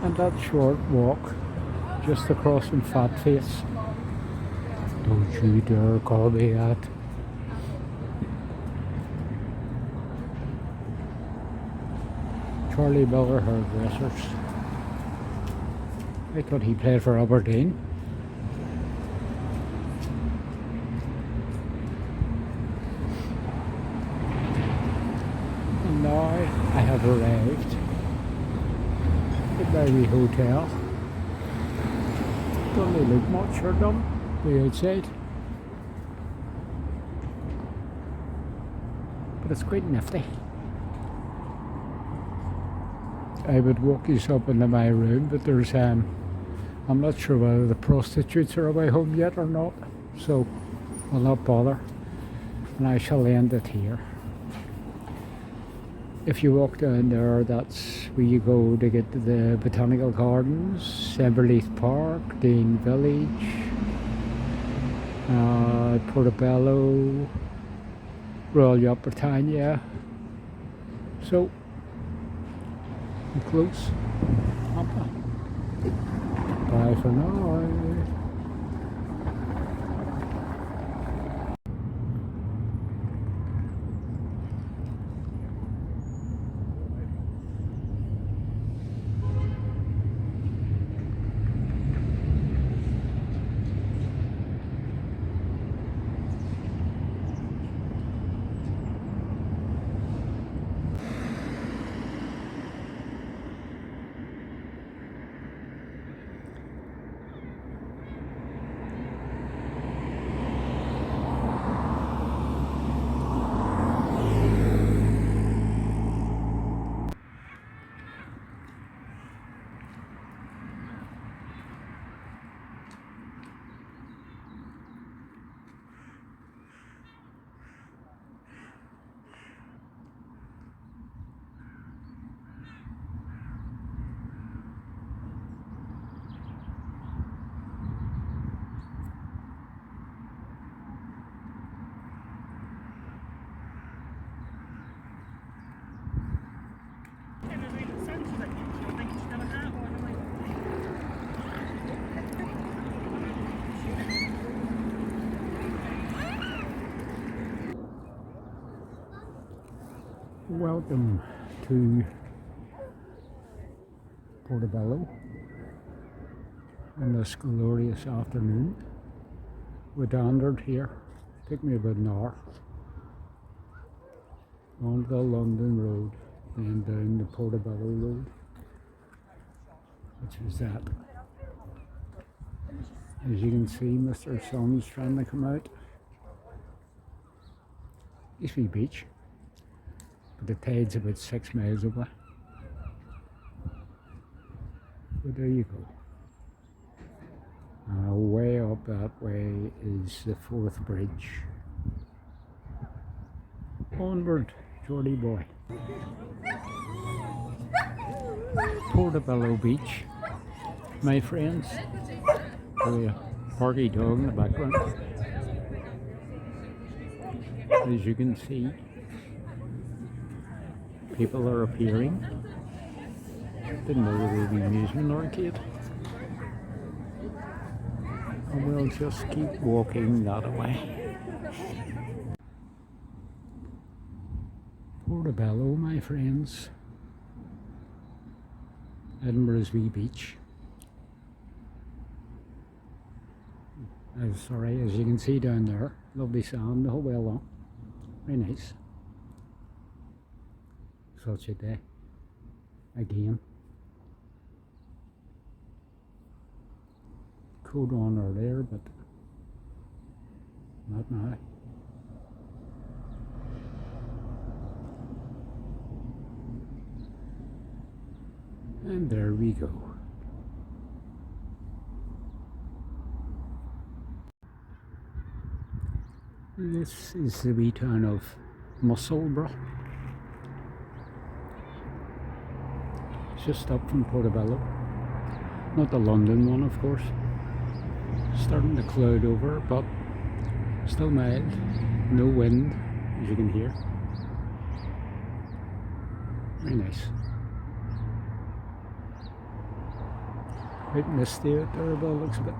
And that short walk just across from Fat Face. Don't you dare call me that. Charlie Miller hairdressers. I thought he played for Aberdeen. And now I have arrived at my wee hotel. Don't really look much or done the outside, but it's quite nifty. I would walk you up into my room, but there's I'm not sure whether the prostitutes are away home yet or not, so I'll not bother, and I shall end it here. If you walk down there, that's where you go to get to the Botanical Gardens, Emberleith Park, Dean Village, Portobello, Royal Yacht Britannia. So, I'm close. Bye for now. Welcome to Portobello on this glorious afternoon. We wandered here, took me about an hour, on the London Road, then down the Portobello Road, which is that. As you can see, Mr. Sun's trying to come out. Eastby Beach. But the tide's about 6 miles away. But there you go. Way up that way is the Forth Bridge. Onward, Geordie boy. Portobello Beach, my friends. The party dog in the background. As you can see, people are appearing. Didn't know there would be an amusement arcade. And we'll just keep walking that way. Portobello, my friends. Edinburgh's wee beach. Sorry, as you can see down there, lovely sand the whole way along. Very nice. Such a day. Again. Cold on earlier, but not now. And there we go. This is the wee town of Musselburgh. It's just up from Portobello. Not the London one, of course. Starting to cloud over, but still mild. No wind, as you can hear. Very nice. Quite misty out there, but it looks a bit.